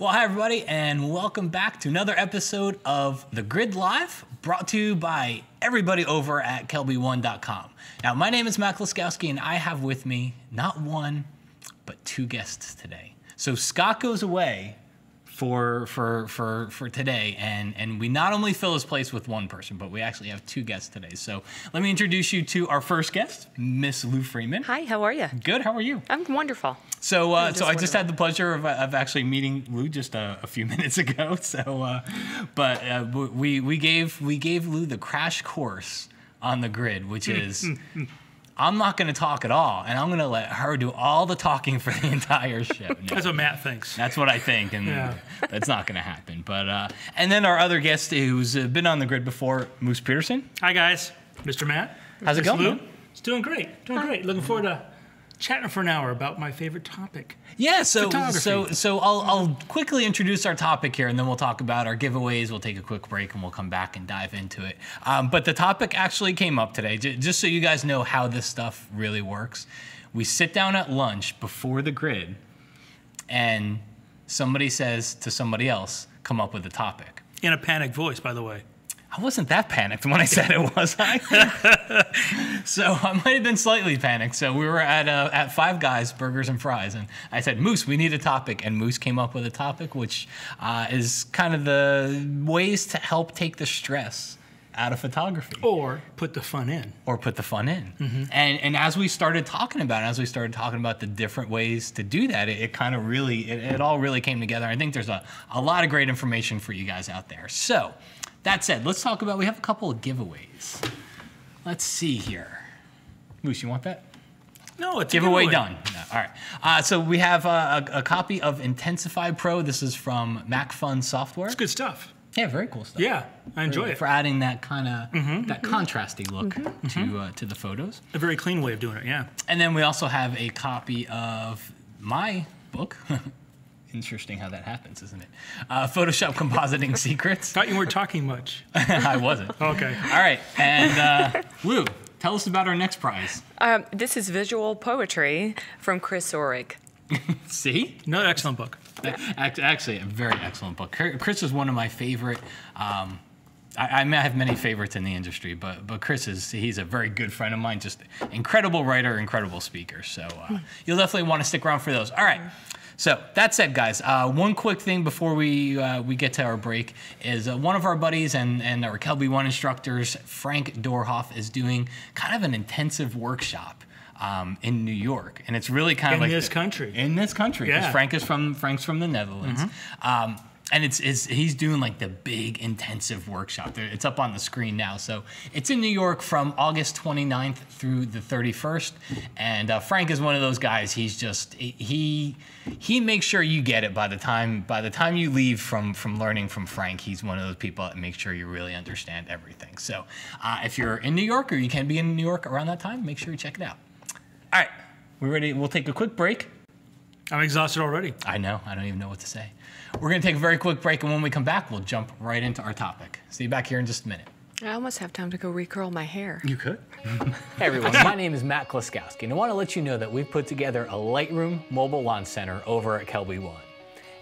Well, hi everybody, and welcome back to another episode of The Grid Live, brought to you by everybody over at kelby1.com. Now, my name is Matt Kloskowski, and I have with me not one, but two guests today. So Scott goes away for today, and we not only fill his place with one person, but we actually have two guests today. So let me introduce you to our first guest, Miss Lou Freeman. Hi, how are you? Good, how are you? I'm wonderful. So, I just had the pleasure of actually meeting Lou just a few minutes ago. So, we gave Lou the crash course on the grid, which is I'm not going to talk at all, and I'm going to let her do all the talking for the entire show. No, that's what Matt thinks. That's what I think, and that's not going to happen. But and then our other guest who's been on the grid before, Moose Peterson. Hi guys, Mr. Matt. How's it going? Lou? It's doing great. Looking forward to chatting for an hour about my favorite topic. Yeah, so I'll quickly introduce our topic here, and then we'll talk about our giveaways. We'll take a quick break, and we'll come back and dive into it. But the topic actually came up today, just so you guys know how this stuff really works. We sit down at lunch before the grid, and somebody says to somebody else, come up with a topic. In a panicked voice, by the way. I wasn't that panicked when I said it, was I? So I might have been slightly panicked. So we were at Five Guys Burgers and Fries, and I said, Moose, we need a topic. And Moose came up with a topic, which is kind of the ways to help take the stress out of photography. Or put the fun in. Or put the fun in. Mm-hmm. And as we started talking about the different ways to do that, it kind of really, it all really came together. I think there's a lot of great information for you guys out there. So that said, let's talk about, we have a couple of giveaways. Let's see here. Moose, you want that? No, it's giveaway done. No, all right. So we have a copy of Intensify Pro. This is from MacFun Software. It's good stuff. Yeah, very cool stuff. Yeah, I enjoy it. For adding that kind of, that contrasty look to the photos. A very clean way of doing it, yeah. And then we also have a copy of my book. Interesting how that happens, isn't it? Photoshop Compositing Secrets. Thought you weren't talking much. I wasn't. Okay. All right. And Lou, tell us about our next prize. This is Visual Poetry from Chris Orig. See? Another excellent book. Actually, a very excellent book. Chris is one of my favorite. I may have many favorites in the industry, but Chris he's a very good friend of mine. Just incredible writer, incredible speaker. So you'll definitely want to stick around for those. All right. So that said, guys, one quick thing before we get to our break is one of our buddies and our Kelby One instructors, Frank Dorhoff, is doing kind of an intensive workshop in New York, and it's really kind of like this country. In this country, because yeah. Frank's from the Netherlands. And he's doing like the big intensive workshop. It's up on the screen now. So it's in New York from August 29th through the 31st. And Frank is one of those guys. He's just he makes sure you get it by the time you leave from learning from Frank. He's one of those people that makes sure you really understand everything. So if you're in New York, or you can be in New York around that time, make sure you check it out. All right, we're ready. We'll take a quick break. I'm exhausted already. I know. I don't even know what to say. We're going to take a very quick break, and when we come back, we'll jump right into our topic. See you back here in just a minute. I almost have time to go recurl my hair. You could. Hey everyone, my name is Matt Kloskowski, and I want to let you know that we've put together a Lightroom mobile launch center over at Kelby One.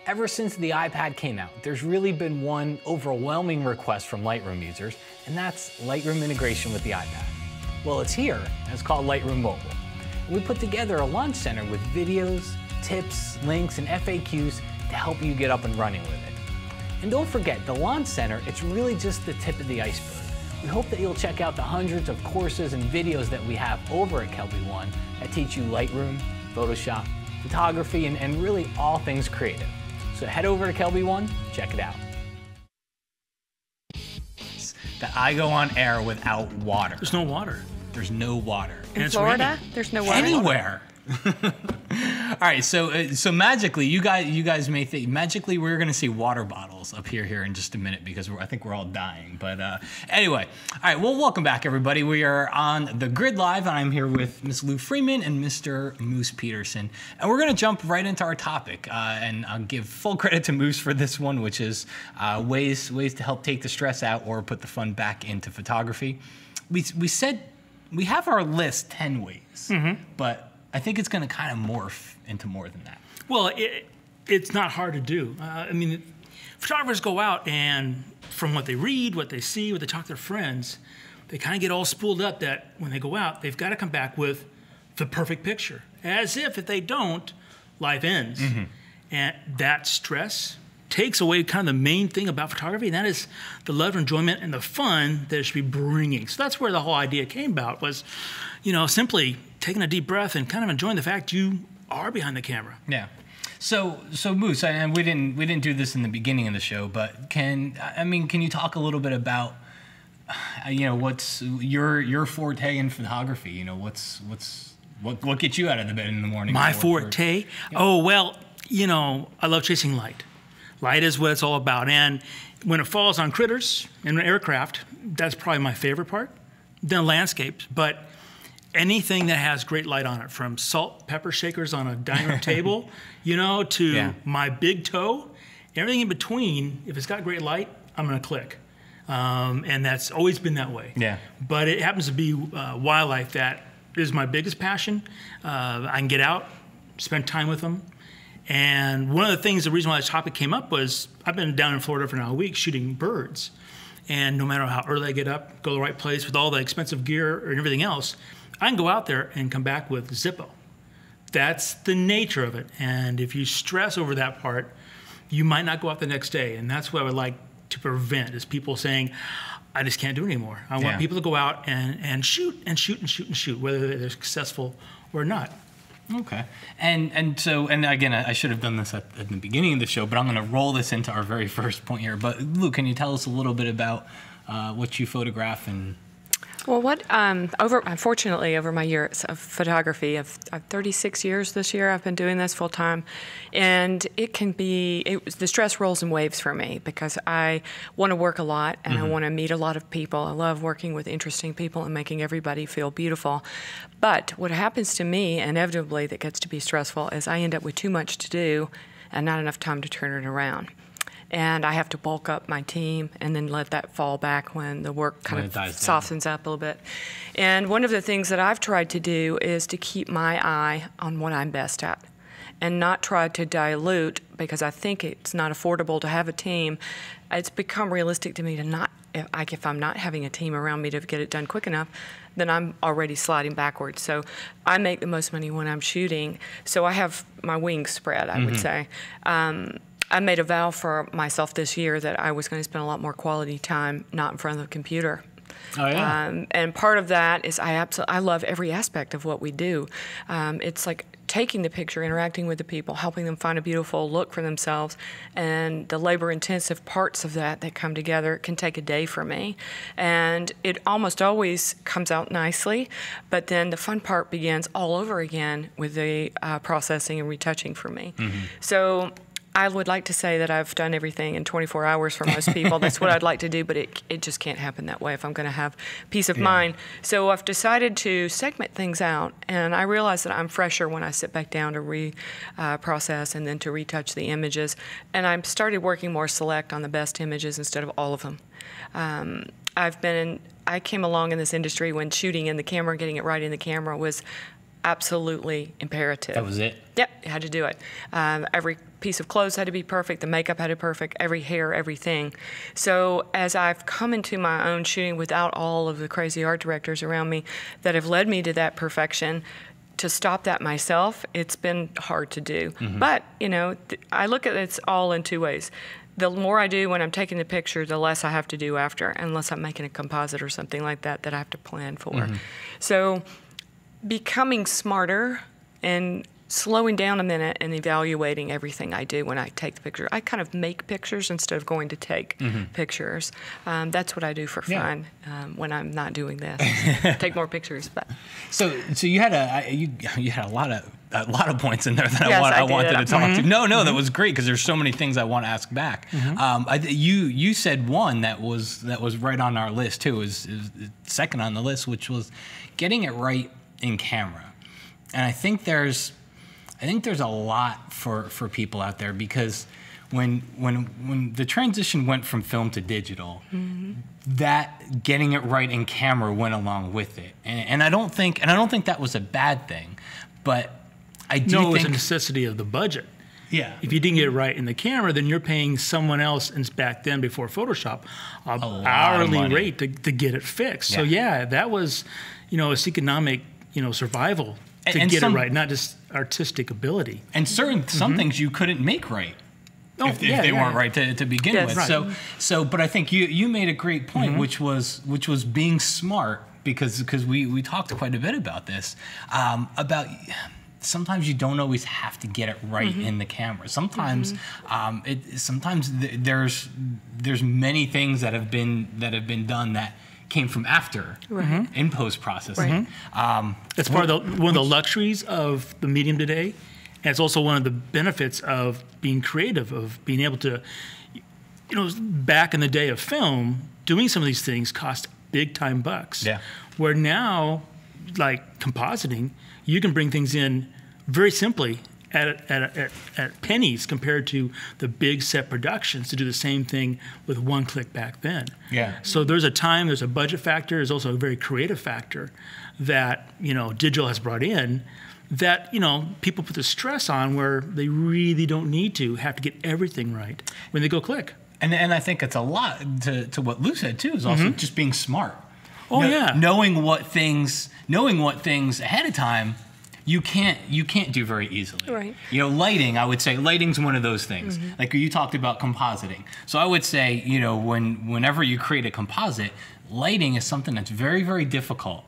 Ever since the iPad came out, there's really been one overwhelming request from Lightroom users, and that's Lightroom integration with the iPad. Well, it's here, and it's called Lightroom Mobile. And we put together a launch center with videos, tips, links, and FAQs to help you get up and running with it. And don't forget, the Launch Center, it's really just the tip of the iceberg. We hope that you'll check out the hundreds of courses and videos that we have over at Kelby One that teach you Lightroom, Photoshop, photography, and really all things creative. So head over to Kelby One, check it out. That I go on air without water. There's no water. There's no water. In Florida, there's no water. Anywhere. All right, so magically, you guys may think magically we're going to see water bottles up here in just a minute, because I think we're all dying. But anyway, all right. Well, welcome back, everybody. We are on the Grid Live, and I'm here with Miss Lou Freeman and Mr. Moose Peterson, and we're going to jump right into our topic. And I'll give full credit to Moose for this one, which is ways to help take the stress out or put the fun back into photography. We said we have our list 10 ways, but I think it's going to kind of morph into more than that. Well, it's not hard to do. I mean, photographers go out and from what they read, what they see, what they talk to their friends, they kind of get all spooled up that when they go out, they've got to come back with the perfect picture. As if they don't, life ends. And that stress takes away kind of the main thing about photography, and that is the love, enjoyment, and the fun that it should be bringing. So that's where the whole idea came about, was, you know, simply taking a deep breath and kind of enjoying the fact you are behind the camera. Yeah. So Moose, and we didn't do this in the beginning of the show, but can you talk a little bit about, you know, what's your forte in photography? You know, what gets you out of the bed in the morning? My forte? Yeah. Oh, well, you know, I love chasing light. Light is what it's all about. And when it falls on critters and aircraft, that's probably my favorite part. Then landscapes, but anything that has great light on it, from salt, pepper shakers on a dining room table, you know, to my big toe, everything in between, if it's got great light, I'm going to click. And that's always been that way. Yeah. But it happens to be wildlife that is my biggest passion. I can get out, spend time with them. And one of the things, the reason why this topic came up was I've been down in Florida for now a week shooting birds. And no matter how early I get up, go to the right place with all the expensive gear and everything else, I can go out there and come back with Zippo. That's the nature of it. And if you stress over that part, you might not go out the next day. And that's what I would like to prevent, is people saying, I just can't do it anymore. I want people to go out and shoot and shoot and shoot and shoot, whether they're successful or not. Okay. And again, I should have done this at the beginning of the show, but I'm going to roll this into our very first point here. But Luke, can you tell us a little bit about what you photograph? And well, unfortunately, over my years of photography, I've 36 years this year, I've been doing this full time, and the stress rolls in waves for me, because I want to work a lot and I want to meet a lot of people. I love working with interesting people and making everybody feel beautiful. But what happens to me, inevitably, that gets to be stressful, is I end up with too much to do and not enough time to turn it around. And I have to bulk up my team and then let that fall back when the work kind of softens up a little bit. And one of the things that I've tried to do is to keep my eye on what I'm best at and not try to dilute, because I think it's not affordable to have a team. It's become realistic to me to not, if I'm not having a team around me to get it done quick enough, then I'm already sliding backwards. So I make the most money when I'm shooting. So I have my wings spread, I would say. I made a vow for myself this year that I was going to spend a lot more quality time not in front of the computer. Oh, yeah. And part of that is I love every aspect of what we do. It's like taking the picture, interacting with the people, helping them find a beautiful look for themselves, and the labor-intensive parts of that come together can take a day for me. And it almost always comes out nicely, but then the fun part begins all over again with the processing and retouching for me. So I would like to say that I've done everything in 24 hours for most people. That's what I'd like to do, but it just can't happen that way if I'm going to have peace of mind. So I've decided to segment things out, and I realize that I'm fresher when I sit back down to process and then to retouch the images. And I've started working more select on the best images instead of all of them. I came along in this industry when shooting in the camera, getting it right in the camera was absolutely imperative. That was it? Yep, you had to do it. Every piece of clothes had to be perfect, the makeup had to be perfect, every hair, everything. So as I've come into my own shooting without all of the crazy art directors around me that have led me to that perfection, to stop that myself, it's been hard to do. But, you know, I look at it all in two ways. The more I do when I'm taking the picture, the less I have to do after, unless I'm making a composite or something like that I have to plan for. So becoming smarter and slowing down a minute and evaluating everything I do when I take the picture. I kind of make pictures instead of going to take pictures. That's what I do for fun when I'm not doing this. Take more pictures. But so you had a lot of points in there that I wanted to talk to. No, that was great, because there's so many things I want to ask back. You said one that was right on our list too. Is second on the list, which was getting it right in camera. And I think there's a lot for people out there, because when the transition went from film to digital, that getting it right in camera went along with it. And I don't think that was a bad thing, but I do think it was a necessity of the budget. Yeah. If you didn't get it right in the camera, then you're paying someone else, and back then before Photoshop, an hourly rate to get it fixed. So yeah, that was, it's economic, survival to get it right, not just artistic ability. And some things you couldn't make right. If they weren't right to begin with. Right. So, but I think you made a great point, which was being smart, because we talked quite a bit about this, about sometimes you don't always have to get it right in the camera. Sometimes there's many things that have been done that came from after in post processing. It's one of the luxuries of the medium today. And it's also one of the benefits of being creative, of being able to, back in the day of film, doing some of these things cost big time bucks. Yeah. Where now, like compositing, you can bring things in very simply at pennies compared to the big set productions to do the same thing with one click back then. Yeah. So there's a budget factor. There's also a very creative factor that, digital has brought in, that people put the stress on where they really don't need to have to get everything right when they go click. And I think it's a lot to what Lou said too, is also just being smart. Oh yeah, knowing what things ahead of time you can't do very easily. Right. Lighting, I would say lighting's one of those things. Like you talked about compositing. So I would say, whenever you create a composite, lighting is something that's very, very difficult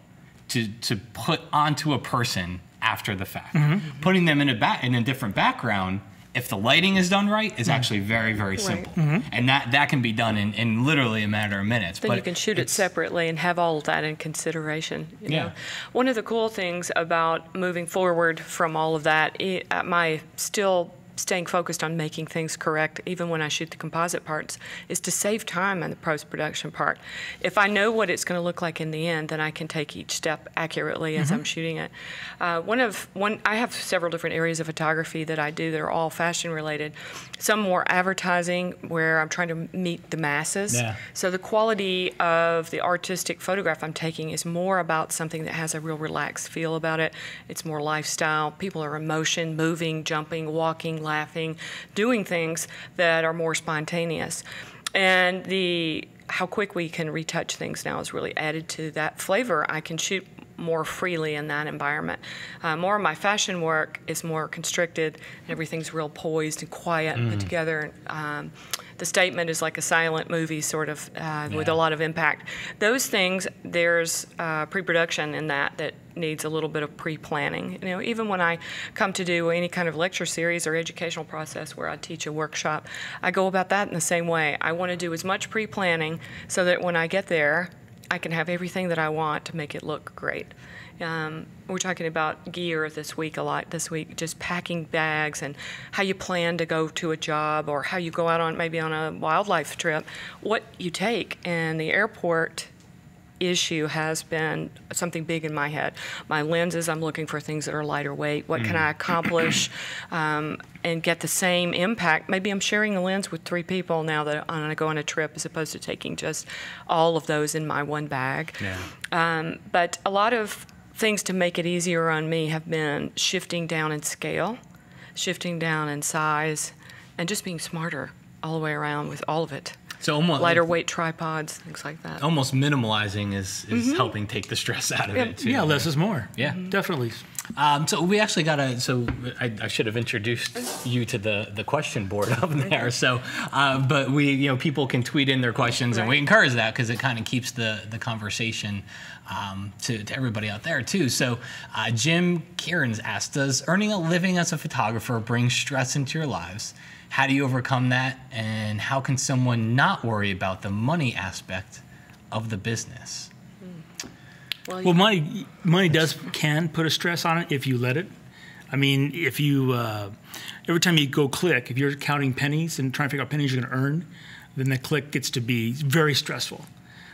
to put onto a person after the fact. Putting them in a different background, if the lighting is done right, is actually very, very simple. And that can be done in literally a matter of minutes. Then you can shoot it separately and have all of that in consideration. You know? One of the cool things about moving forward from all of that, my still staying focused on making things correct, even when I shoot the composite parts, is to save time on the post-production part. If I know what it's going to look like in the end, then I can take each step accurately as I'm shooting it. I have several different areas of photography that I do that are all fashion related. Some more advertising, where I'm trying to meet the masses. So the quality of the artistic photograph I'm taking is more about something that has a real relaxed feel about it. It's more lifestyle. People are in motion, moving, jumping, walking, laughing, doing things that are more spontaneous. And how quick we can retouch things now is really added to that flavor. I can shoot more freely in that environment. More of my fashion work is more constricted, and everything's real poised and quiet and put together. The statement is like a silent movie, sort of, with a lot of impact. Those things, there's pre-production in that needs a little bit of pre-planning. Even when I come to do any kind of lecture series or educational process where I teach a workshop, I go about that in the same way. I want to do as much pre-planning so that when I get there, I can have everything that I want to make it look great. We're talking about gear this week a lot, just packing bags and how you plan to go to a job, or how you go out maybe on a wildlife trip, what you take. And the airport issue has been something big in my head. My lenses, I'm looking for things that are lighter weight. What can I accomplish and get the same impact? Maybe I'm sharing a lens with 3 people now that I'm going to go on a trip, as opposed to taking just all of those in my one bag. But a lot of things to make it easier on me have been shifting down in scale, shifting down in size, and just being smarter all the way around with all of it. So almost lighter weight tripods, things like that. Almost minimalizing is helping take the stress out of it too. Yeah, less is more. Yeah, definitely. So we actually got I should have introduced you to the question board up there. So, but people can tweet in their questions, and we encourage that because it kind of keeps the conversation to everybody out there too. So, Jim Kieran's asked, does earning a living as a photographer bring stress into your lives? How do you overcome that, and how can someone not worry about the money aspect of the business? Well, money can put a stress on it if you let it. I mean, if you every time you go click, if you're counting pennies and trying to figure out pennies you're going to earn, then the click gets to be very stressful.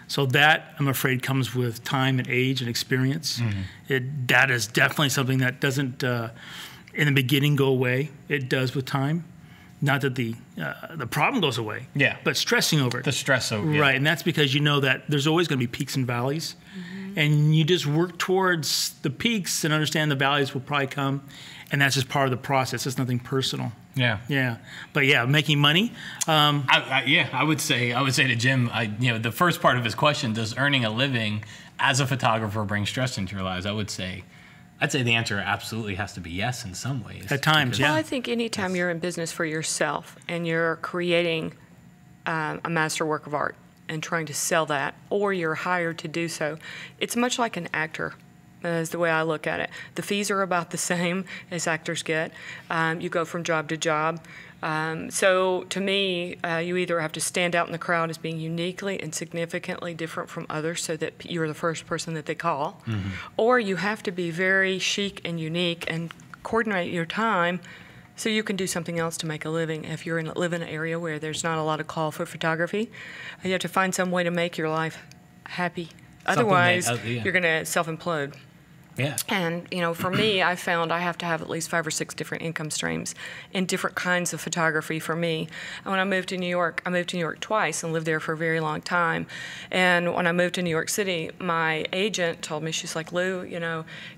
So that, I'm afraid, comes with time and age and experience. That is definitely something that doesn't in the beginning go away. It does with time. Not that the problem goes away, but stressing over it. The stress over it. Right, and that's because you know that there's always going to be peaks and valleys. and you just work towards the peaks and understand the valleys will probably come, and that's just part of the process. It's nothing personal. Yeah. But yeah, making money. I would say to Jim, the first part of his question, does earning a living as a photographer bring stress into your lives? I'd say the answer absolutely has to be yes in some ways. At times, yeah. Well, I think anytime you're in business for yourself and you're creating a masterwork of art and trying to sell that, or you're hired to do so, it's much like an actor. Is the way I look at it. The fees are about the same as actors get. You go from job to job. So to me, you either have to stand out in the crowd as being uniquely and significantly different from others so that you're the first person that they call, or you have to be very chic and unique and coordinate your time so you can do something else to make a living. If you live in an area where there's not a lot of call for photography, you have to find some way to make your life happy. Otherwise, you're going to self-implode. Yeah. And, for me, I found I have to have at least 5 or 6 different income streams and different kinds of photography for me. And when I moved to New York twice and lived there for a very long time. And when I moved to New York City, my agent told me, she's like, Lou,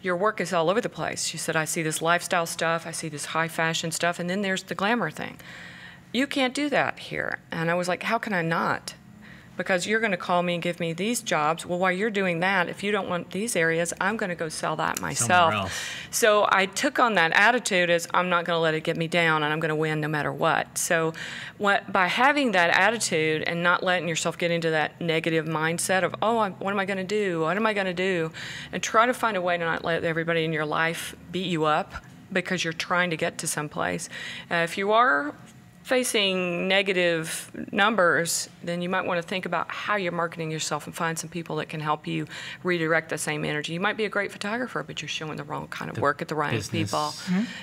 your work is all over the place. She said, I see this lifestyle stuff, I see this high fashion stuff, and then there's the glamour thing. You can't do that here. And I was like, how can I not? Because you're going to call me and give me these jobs. Well, while you're doing that, if you don't want these areas, I'm going to go sell that myself. So I took on that attitude as I'm not going to let it get me down, and I'm going to win no matter what. So by having that attitude and not letting yourself get into that negative mindset of, what am I going to do? What am I going to do? And try to find a way to not let everybody in your life beat you up because you're trying to get to someplace. If you are facing negative numbers, then you might want to think about how you're marketing yourself and find some people that can help you redirect the same energy. You might be a great photographer, but you're showing the wrong kind of work at the right people.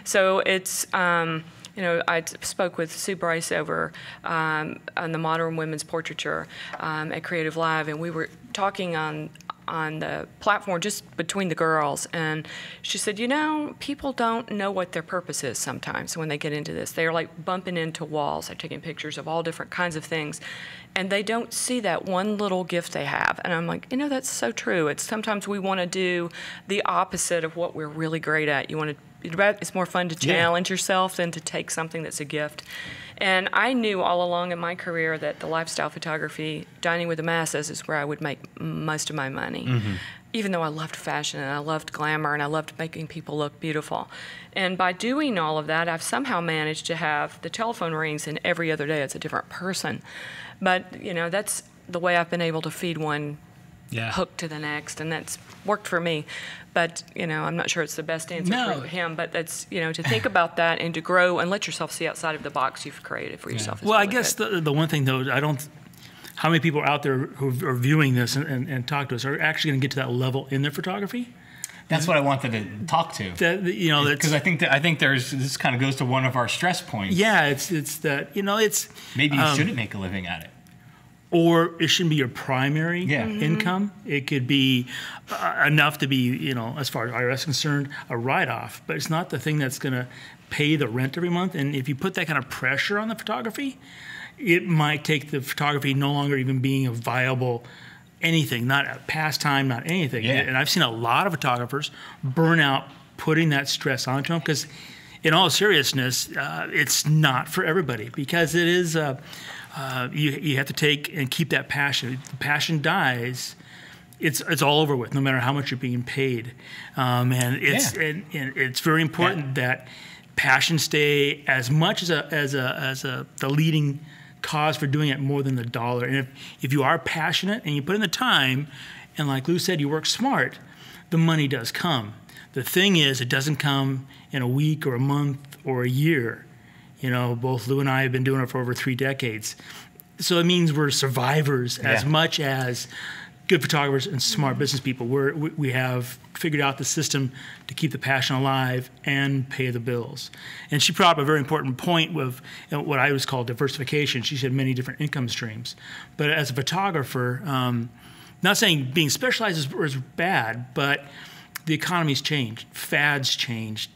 So it's, I spoke with Sue Bryce over on the Modern Women's Portraiture at Creative Live, and we were talking on the platform just between the girls, and she said, people don't know what their purpose is sometimes when they get into this. They're like bumping into walls. They're taking pictures of all different kinds of things, and they don't see that one little gift they have. And I'm like, that's so true. It's sometimes we want to do the opposite of what we're really great at. It's more fun to challenge yourself than to take something that's a gift. And I knew all along in my career that the lifestyle photography, dining with the masses, is where I would make most of my money. Even though I loved fashion and I loved glamour and I loved making people look beautiful. And by doing all of that, I've somehow managed to have the telephone rings, and every other day it's a different person. But, that's the way I've been able to feed one hook to the next, and that's worked for me. But, I'm not sure it's the best answer for him, but that's, to think about that and to grow and let yourself see outside of the box you've created for yourself. Well, really I guess the one thing, though, how many people are out there who are viewing this and talk to us are actually going to get to that level in their photography? That's what I wanted to talk to. Because I think this kind of goes to one of our stress points. Yeah, it's that, it's... Maybe you shouldn't make a living at it. Or it shouldn't be your primary income. It could be enough to be, as far as IRS is concerned, a write-off. But it's not the thing that's going to pay the rent every month. And if you put that kind of pressure on the photography, it might take the photography no longer even being a viable anything, not a pastime, not anything. Yeah. And I've seen a lot of photographers burn out putting that stress onto them because, in all seriousness, it's not for everybody because it is... you have to take and keep that passion. If the passion dies, it's all over with, no matter how much you're being paid. And it's very important that passion stay as much as the leading cause for doing it more than the dollar. And if you are passionate and you put in the time, and like Lou said, you work smart, the money does come. The thing is, it doesn't come in a week or a month or a year. Both Lou and I have been doing it for over 3 decades. So it means we're survivors as much as good photographers and smart business people. We have figured out the system to keep the passion alive and pay the bills. And she brought up a very important point with what I always call diversification. She said many different income streams. But as a photographer, not saying being specialized is bad, but the economy's changed. Fads changed.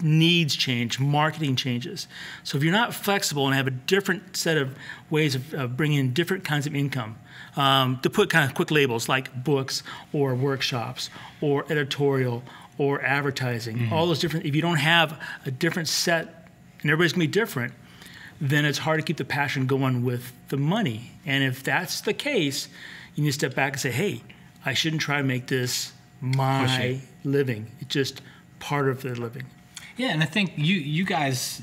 needs change, marketing changes. So if you're not flexible and have a different set of ways of bringing in different kinds of income, to put kind of quick labels like books or workshops or editorial or advertising, all those different, if you don't have a different set, and everybody's gonna be different, then it's hard to keep the passion going with the money. And if that's the case, you need to step back and say, hey, I shouldn't try to make this my living. It's just part of the living. Yeah, and I think you guys,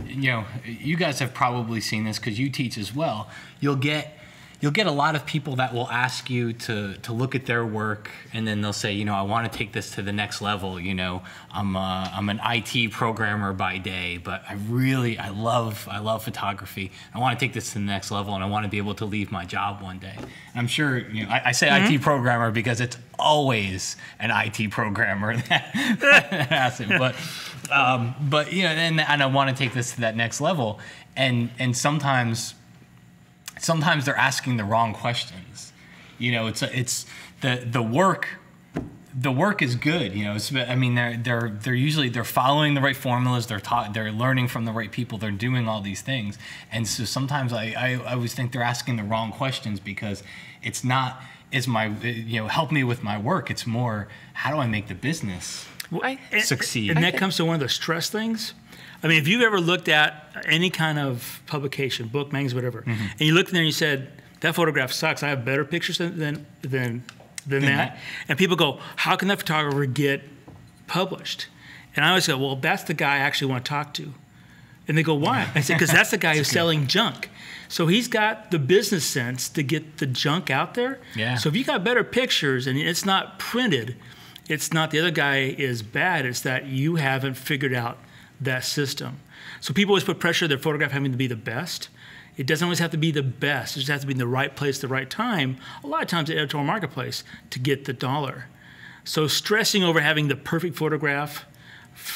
you guys have probably seen this because you teach as well. You'll get a lot of people that will ask you to look at their work, and then they'll say, I want to take this to the next level. I'm an IT programmer by day, but I love photography. I want to take this to the next level, and I want to be able to leave my job one day. And I'm sure, I say IT programmer because it's always an IT programmer that asks it. But and I want to take this to that next level, and sometimes they're asking the wrong questions. It's the work. The work is good. They're usually following the right formulas. They're learning from the right people. They're doing all these things. And so sometimes I always think they're asking the wrong questions because it's not help me with my work. It's more, how do I make the business succeed? And that comes to one of the stress things. I mean, if you've ever looked at any kind of publication, book, magazine, whatever, and you looked in there and you said, that photograph sucks, I have better pictures than that. And people go, how can that photographer get published? And I always go, well, that's the guy I actually want to talk to. And they go, why? I said, because that's the guy who's selling junk. So he's got the business sense to get the junk out there. Yeah. So if you got better pictures and it's not printed, it's not the other guy is bad, it's that you haven't figured out that system. So people always put pressure on their photograph having to be the best. It doesn't always have to be the best. It just has to be in the right place, the right time. A lot of times in the editorial marketplace to get the dollar. So stressing over having the perfect photograph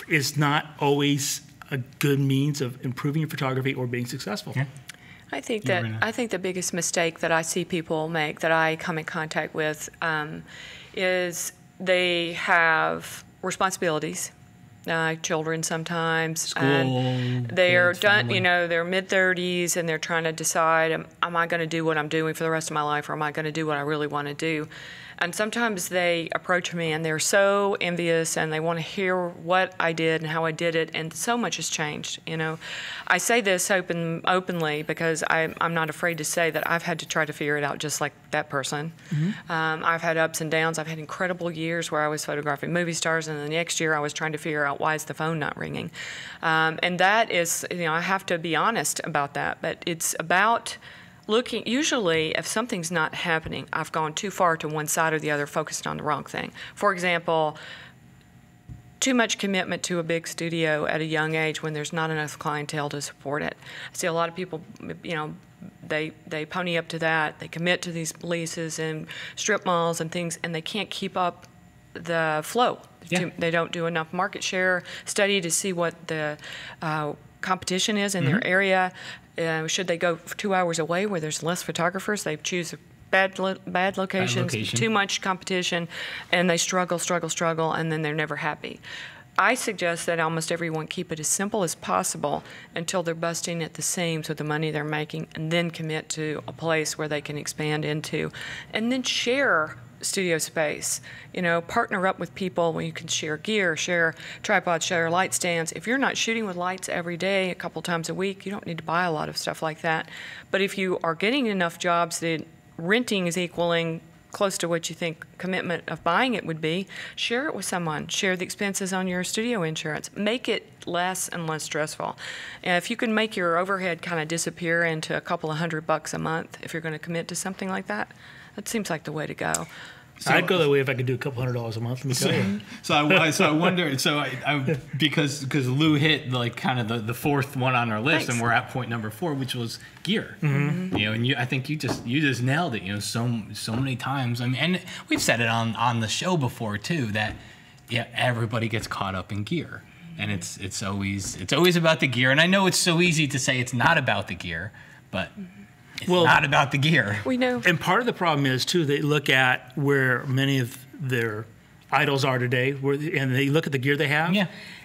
is not always a good means of improving your photography or being successful. Yeah. I think the biggest mistake that I see people make that I come in contact with is they have responsibilities. Children sometimes. School. They're kids, done. family. They're mid-30s and they're trying to decide: am I going to do what I'm doing for the rest of my life, or am I going to do what I really want to do? And sometimes they approach me and they're so envious and they want to hear what I did and how I did it, and so much has changed. I say this openly because I'm not afraid to say that I've had to try to figure it out just like that person. I've had ups and downs. I've had incredible years where I was photographing movie stars, and the next year I was trying to figure out why is the phone not ringing. And that is, I have to be honest about that, but it's about looking. Usually, if something's not happening, I've gone too far to one side or the other, focused on the wrong thing. For example, too much commitment to a big studio at a young age when there's not enough clientele to support it. I see a lot of people, they pony up to that. They commit to these leases and strip malls and things, and they can't keep up the flow. Yeah. They don't do enough market share study to see what the competition is in their area. Should they go 2 hours away where there's less photographers? They choose bad locations, too much competition, and they struggle, and then they're never happy. I suggest that almost everyone keep it as simple as possible until they're busting at the seams with the money they're making, and then commit to a place where they can expand into, and then share studio space. Partner up with people where you can share gear, share tripods, share light stands. If you're not shooting with lights every day, a couple times a week, you don't need to buy a lot of stuff like that. But if you are getting enough jobs that renting is equaling close to what you think commitment of buying it would be, share it with someone. Share the expenses on your studio insurance. Make it less and less stressful. And if you can make your overhead kind of disappear into a couple of $100 a month, if you're going to commit to something like that, that seems like the way to go. So, I'd go that way if I could do a couple $100 a month. Let me tell you. So I wonder. Because Lou hit kind of the fourth one on our list, and we're at point number 4, which was gear. And I think you just nailed it. So many times. I mean, and we've said it on the show before too, that everybody gets caught up in gear, and it's always about the gear. And I know it's so easy to say it's not about the gear, but. It's not about the gear. We know. And part of the problem is, too, they look at where many of their idols are today, and they look at the gear they have,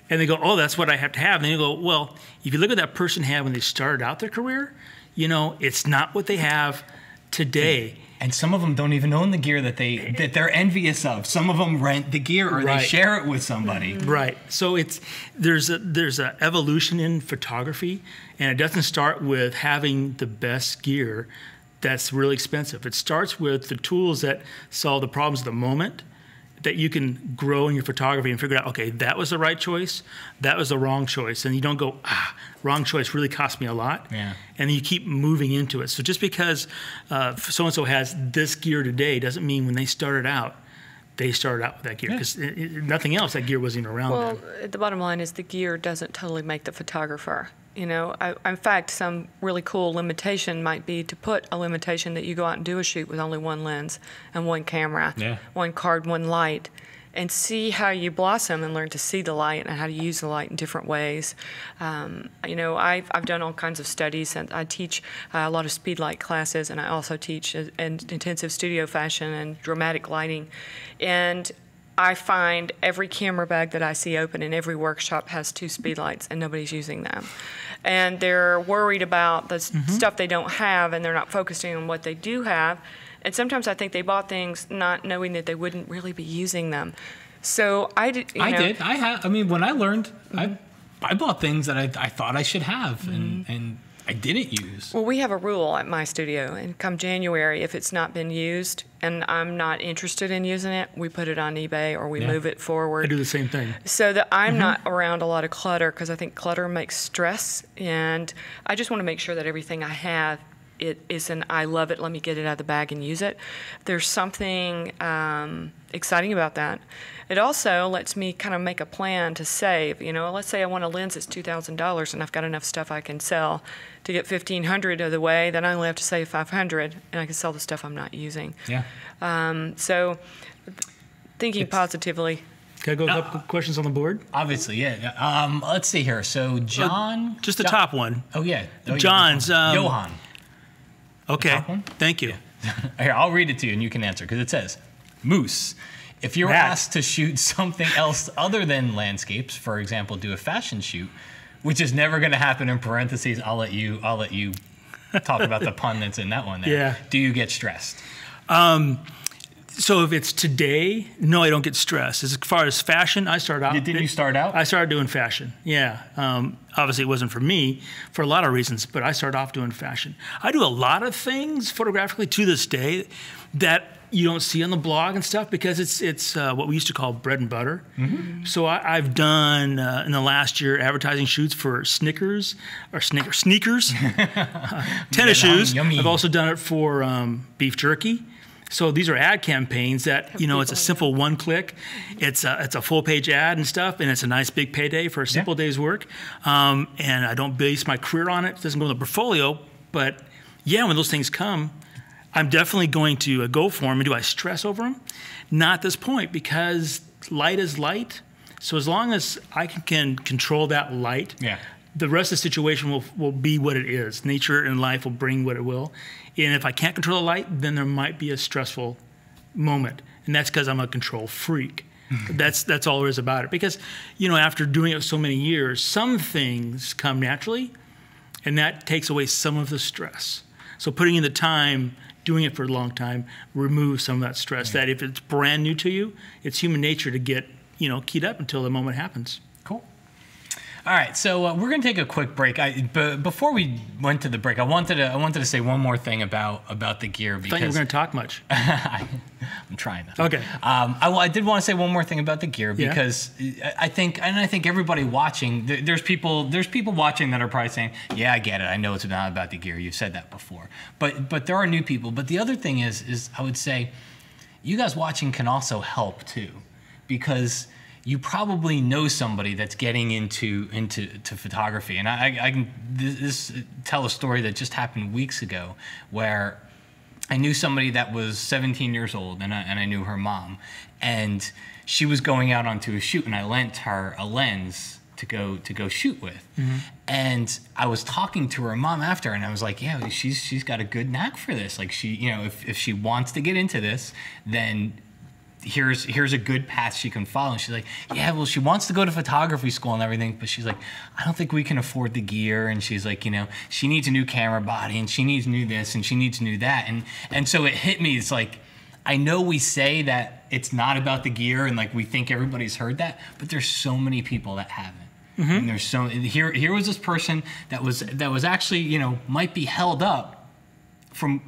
And they go, oh, that's what I have to have. And then you go, well, if you look at that person had when they started out their career, you know, it's not what they have today. And some of them don't even own the gear that they're envious of. Some of them rent the gear or they share it with somebody. Right. So there's a evolution in photography, and it doesn't start with having the best gear that's really expensive. It starts with the tools that solve the problems of the moment, that you can grow in your photography and figure out, okay, that was the right choice, that was the wrong choice. And you don't go, wrong choice really cost me a lot. Yeah. And you keep moving into it. So just because so-and-so has this gear today doesn't mean when they started out with that gear. Because nothing else, that gear wasn't even around then. Well, the bottom line is the gear doesn't totally make the photographer. You know, in fact, some really cool limitation might be to put a limitation that you go out and do a shoot with only one lens and one camera, one card, one light, and see how you blossom and learn to see the light and how to use the light in different ways. You know, I've done all kinds of studies, and I teach a lot of speed light classes, and I also teach in intensive studio fashion and dramatic lighting. And I find every camera bag that I see open in every workshop has 2 speed lights, and nobody's using them. And they're worried about the stuff they don't have, and they're not focusing on what they do have. And sometimes I think they bought things not knowing that they wouldn't really be using them. So I did. I mean, when I learned, I bought things that I thought I should have, and I didn't use. Well, we have a rule at my studio, and come January, if it's not been used and I'm not interested in using it, we put it on eBay or we move it forward. I do the same thing. So that I'm not around a lot of clutter, because I think clutter makes stress, and I just want to make sure that everything I have, it is an I love it, let me get it out of the bag and use it. There's something exciting about that. It also lets me kind of make a plan to save. You know, let's say I want a lens that's $2,000 and I've got enough stuff I can sell to get $1,500 of the way, then I only have to save $500 and I can sell the stuff I'm not using. Yeah. So thinking positively. Can I go a couple questions on the board? Obviously, yeah. Let's see here. So John. Just the top one. Oh, yeah. John's. Johan. Okay. Thank you. Yeah. Here, I'll read it to you and you can answer, because it says, Moose, if you're asked to shoot something else other than landscapes, for example, do a fashion shoot, which is never going to happen, in parentheses, I'll let you talk about the pun that's in that one there. Yeah. Do you get stressed? So if it's today, no, I don't get stressed. As far as fashion, I started out. Didn't you start out? I started doing fashion, yeah. Obviously, it wasn't for me for a lot of reasons, but I started off doing fashion. I do a lot of things photographically to this day that you don't see on the blog and stuff, because it's what we used to call bread and butter. So I've done, in the last year, advertising shoots for sneakers, tennis shoes. I've also done it for beef jerky. So these are ad campaigns that, you know, it's a simple one-click. It's a full-page ad and stuff, and it's a nice big payday for a simple day's work. And I don't base my career on it. It doesn't go in the portfolio. But, yeah, when those things come, I'm definitely going to go for them. And do I stress over them? Not at this point, because light is light. So as long as I can control that light, the rest of the situation will be what it is. Nature and life will bring what it will. And if I can't control the light, then there might be a stressful moment. And that's because I'm a control freak. That's all there is about it. Because, you know, after doing it so many years, some things come naturally, and that takes away some of the stress. So putting in the time, doing it for a long time, removes some of that stress. That if it's brand new to you, it's human nature to get, you know, keyed up until the moment happens. Cool. All right, so we're going to take a quick break. But before we went to the break, I wanted to say one more thing about the gear. Because I thought you were going to talk much. I'm trying to. Okay. I did want to say one more thing about the gear, because I think everybody watching, there's people watching that are probably saying, yeah, I get it. I know it's not about the gear. You've said that before. But there are new people. But the other thing is I would say, you guys watching can also help too, because you probably know somebody that's getting into photography. And I can tell a story that just happened weeks ago, where I knew somebody that was 17 years old, and I knew her mom. And she was going out onto a shoot, and I lent her a lens to go shoot with. And I was talking to her mom after, and I was like, yeah, she's got a good knack for this. Like, she, you know, if she wants to get into this, then here's a good path she can follow. And she's like, yeah, well, she wants to go to photography school and everything, but she's like, I don't think we can afford the gear. And she's like, you know, she needs a new camera body, and she needs new this, and she needs new that. And so it hit me. It's like, I know we say that it's not about the gear, and like we think everybody's heard that, but there's so many people that haven't. And there's here was this person that was actually, you know, might be held up from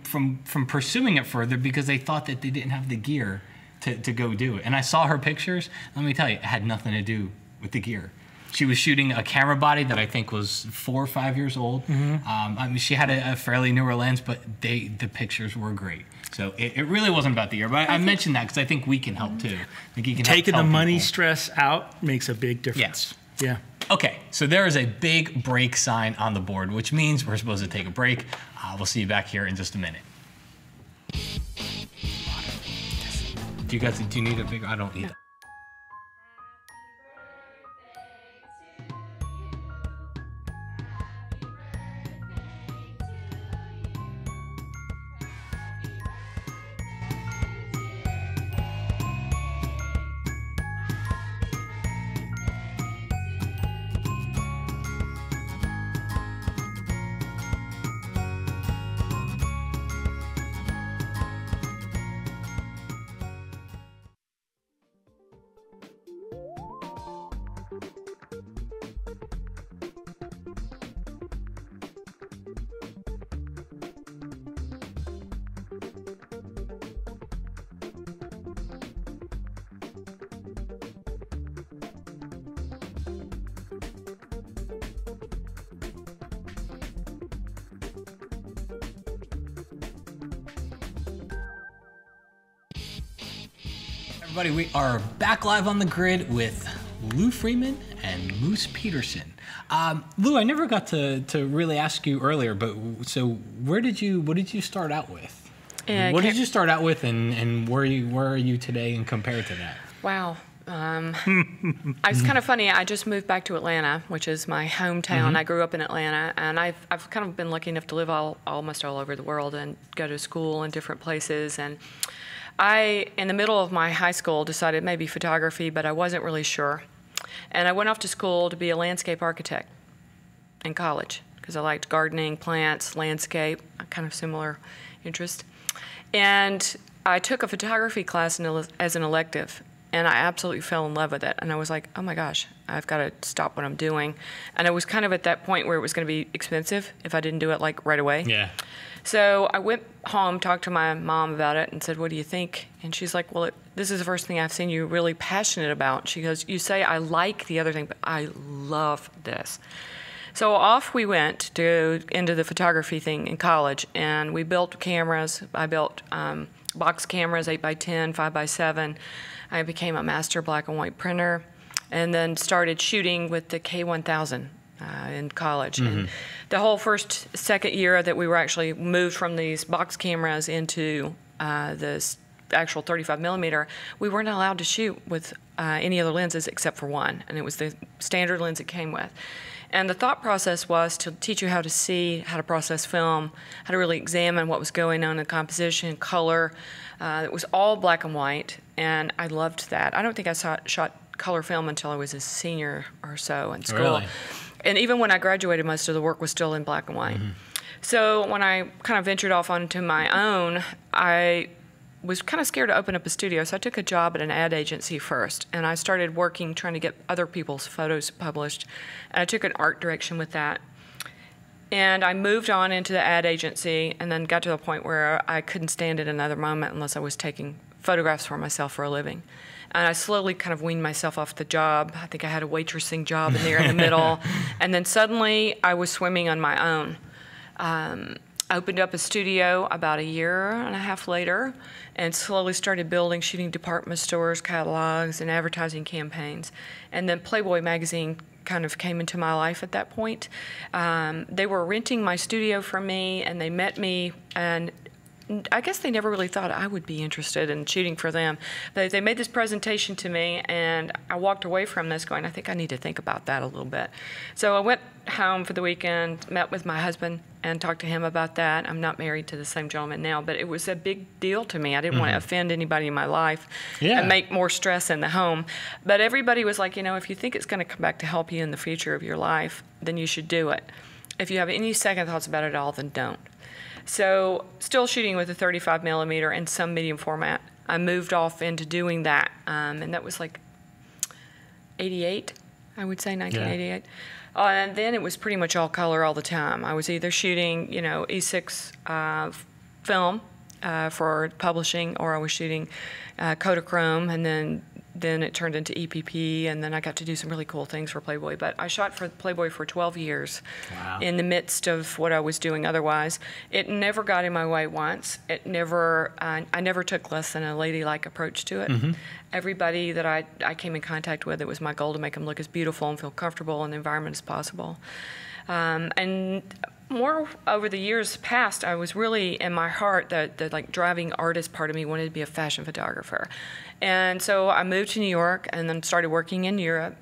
pursuing it further because they thought that they didn't have the gear to go do it. And I saw her pictures. Let me tell you, it had nothing to do with the gear. She was shooting a camera body that I think was 4 or 5 years old. I mean, she had a fairly newer lens, but the pictures were great. So it really wasn't about the gear. But I mentioned that because I think we can help too. I think you can taking help the money people. Stress out makes a big difference. Yes. Yeah. Okay, so there is a big break sign on the board, which means we're supposed to take a break. We'll see you back here in just a minute. Do you need a bigger? I don't need that. Everybody, we are back live on the grid with Lou Freeman and Moose Peterson. Lou, I never got to really ask you earlier, but so what did you start out with? What did you start out with, and where are you today and compared to that? Wow. It's kind of funny. I just moved back to Atlanta, which is my hometown. I grew up in Atlanta, and I've kind of been lucky enough to live almost all over the world and go to school in different places. And I, in the middle of my high school, decided maybe photography, but I wasn't really sure. And I went off to school to be a landscape architect in college because I liked gardening, plants, landscape, kind of similar interest. And I took a photography class as an elective, and I absolutely fell in love with it. And I was like, oh my gosh, I've got to stop what I'm doing. And I was kind of at that point where it was going to be expensive if I didn't do it like right away. Yeah. So I went home, talked to my mom about it, and said, what do you think? And she's like, well, this is the first thing I've seen you really passionate about. She goes, you say I like the other thing, but I love this. So off we went into the photography thing in college, and we built cameras. I built box cameras, 8x10, 5x7. I became a master black and white printer, and then started shooting with the K1000 in college. And the whole second year that we were actually moved from these box cameras into this actual 35 millimeter, we weren't allowed to shoot with any other lenses except for one, and it was the standard lens it came with. And the thought process was to teach you how to see, how to process film, how to really examine what was going on in composition, color. It was all black and white, and I loved that. I don't think I shot color film until I was a senior or so in school. Really? And even when I graduated, most of the work was still in black and white. So when I kind of ventured off onto my own, I was kind of scared to open up a studio, so I took a job at an ad agency first, and I started working trying to get other people's photos published, and I took an art direction with that. And I moved on into the ad agency and then got to the point where I couldn't stand it another moment unless I was taking photographs for myself for a living. And I slowly kind of weaned myself off the job. I think I had a waitressing job in there in the middle. And then suddenly I was swimming on my own. I opened up a studio about a year and a half later and slowly started building, shooting department stores, catalogs, and advertising campaigns. And then Playboy magazine kind of came into my life at that point. They were renting my studio from me, and they met me, and I guess they never really thought I would be interested in shooting for them. They made this presentation to me, and I walked away from this going, I think I need to think about that a little bit. So I went home for the weekend, met with my husband, and talked to him about that. I'm not married to the same gentleman now, but it was a big deal to me. I didn't want to offend anybody in my life and make more stress in the home. But everybody was like, if you think it's going to come back to help you in the future of your life, then you should do it. If you have any second thoughts about it at all, then don't. So still shooting with a 35 millimeter and some medium format. I moved off into doing that, and that was like 88, I would say, 1988. And then it was pretty much all color all the time. I was either shooting, E6 film for publishing, or I was shooting Kodachrome, and then it turned into EPP, and then I got to do some really cool things for Playboy. But I shot for Playboy for 12 years in the midst of what I was doing otherwise. It never got in my way once. I never took less than a ladylike approach to it. Everybody that I came in contact with, it was my goal to make them look as beautiful and feel comfortable in the environment as possible. And more over the years past, I was really, in my heart, the like driving artist part of me wanted to be a fashion photographer. And so I moved to New York and then started working in Europe.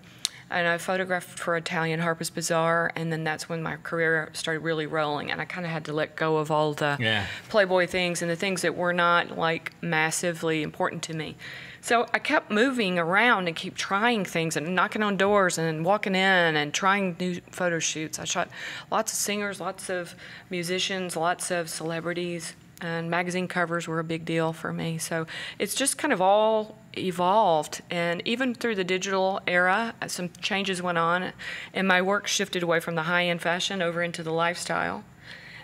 And I photographed for Italian Harper's Bazaar, and then that's when my career started really rolling. And I kind of had to let go of all the Playboy things and the things that were not like massively important to me. So I kept moving around and keep trying things and knocking on doors and walking in and trying new photo shoots. I shot lots of singers, lots of musicians, lots of celebrities, and magazine covers were a big deal for me. So it's just kind of all evolved. And even through the digital era, some changes went on, and my work shifted away from the high-end fashion over into the lifestyle.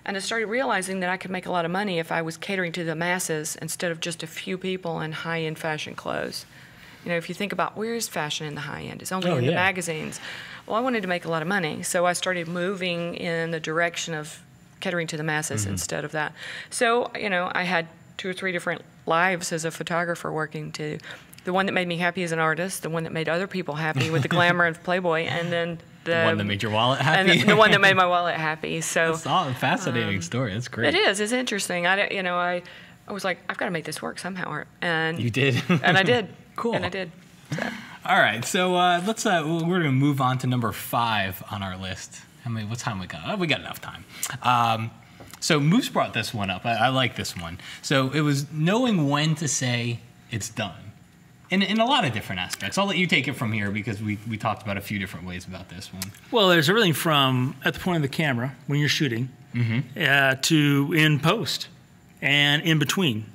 And I started realizing that I could make a lot of money if I was catering to the masses instead of just a few people in high-end fashion clothes. If you think about where is fashion in the high end, it's only in the magazines. Well, I wanted to make a lot of money, so I started moving in the direction of catering to the masses instead of that. So, I had 2 or 3 different lives as a photographer working to the one that made me happy as an artist, the one that made other people happy with the glamour of Playboy, and then the one that made your wallet happy. And the one that made my wallet happy. So it's all a fascinating story. That's great. It is. It's interesting. I was like, I've got to make this work somehow. And you did. And I did. Cool. And I did. So. All right. So let's. We're going to move on to number 5 on our list. What time we got? Oh, we got enough time. So Moose brought this one up. I like this one. So it was knowing when to say it's done. In a lot of different aspects. I'll let you take it from here because we talked about a few different ways about this one. Well, there's everything from at the point of the camera when you're shooting to in post and in between.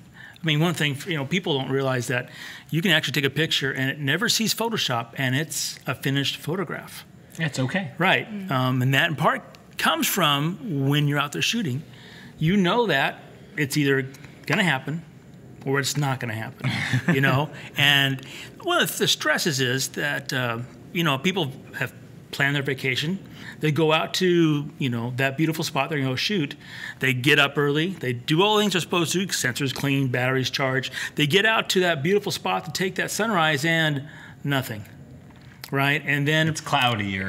I mean, one thing, people don't realize that you can actually take a picture and it never sees Photoshop and it's a finished photograph. It's okay. Right. And that in part comes from when you're out there shooting. You know that it's either going to happen or it's not going to happen, And one of the stresses is that, people have planned their vacation. They go out to, that beautiful spot they're going to go shoot. They get up early. They do all the things they're supposed to, sensors clean, batteries charged. They get out to that beautiful spot to take that sunrise and nothing. Right, and then it's cloudy or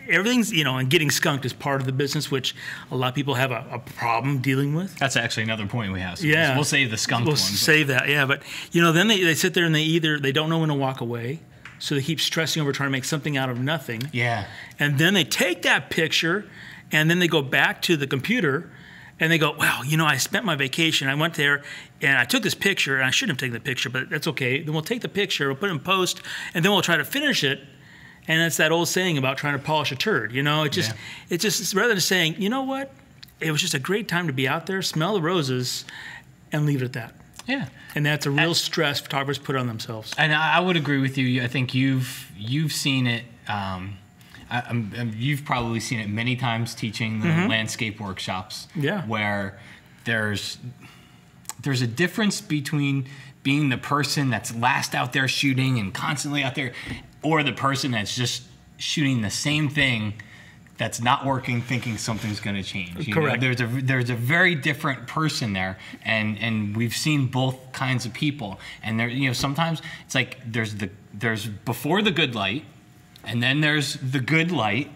everything's and getting skunked is part of the business, which a lot of people have a problem dealing with. That's actually another point we have. So we'll save the skunked one. We'll save that, but then they sit there and they don't know when to walk away, so they keep stressing over trying to make something out of nothing. Yeah, and then they take that picture, and then they go back to the computer. And they go, wow, I spent my vacation. I went there, and I took this picture, and I shouldn't have taken the picture, but that's okay. Then we'll take the picture, we'll put it in post, and then we'll try to finish it. And it's that old saying about trying to polish a turd. It's just rather than saying, you know what, it was just a great time to be out there, smell the roses, and leave it at that. Yeah. And that's a real stress photographers put on themselves. And I would agree with you. I think you've seen it. You've probably seen it many times teaching the landscape workshops. Yeah. Where there's a difference between being the person that's last out there shooting and constantly out there, or the person that's just shooting the same thing that's not working, thinking something's going to change. Correct. There's a very different person there, and we've seen both kinds of people. And there, sometimes it's like there's before the good light. And then there's the good light,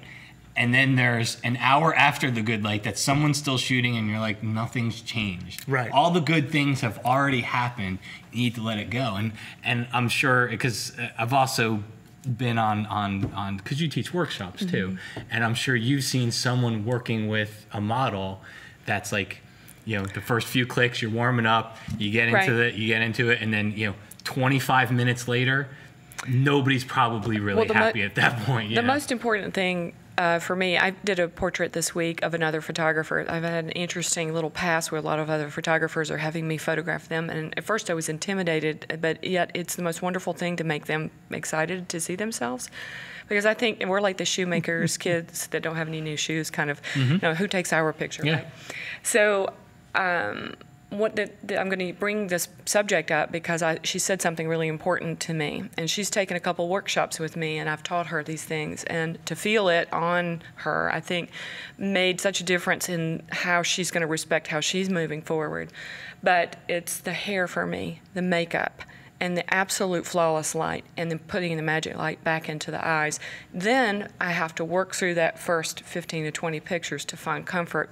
and then there's an hour after the good light that someone's still shooting and you're like, nothing's changed. Right. All the good things have already happened. You need to let it go. And I'm sure, because I've also been on because you teach workshops too, and I'm sure you've seen someone working with a model that's like, you know, the first few clicks, you're warming up, you get into it, and then 25 minutes later, nobody's probably really happy at that point. The most important thing for me, I did a portrait this week of another photographer. I've had an interesting little past where a lot of other photographers are having me photograph them, and at first I was intimidated, but yet it's the most wonderful thing to make them excited to see themselves. Because I think we're like the shoemakers' kids that don't have any new shoes, kind of, who takes our picture, right? So I'm going to bring this subject up because she said something really important to me, and she's taken a couple workshops with me, and I've taught her these things, and to feel it on her, I think, made such a difference in how she's going to respect how she's moving forward. But it's the hair for me, the makeup, and the absolute flawless light, and then putting the magic light back into the eyes. Then I have to work through that first 15 to 20 pictures to find comfort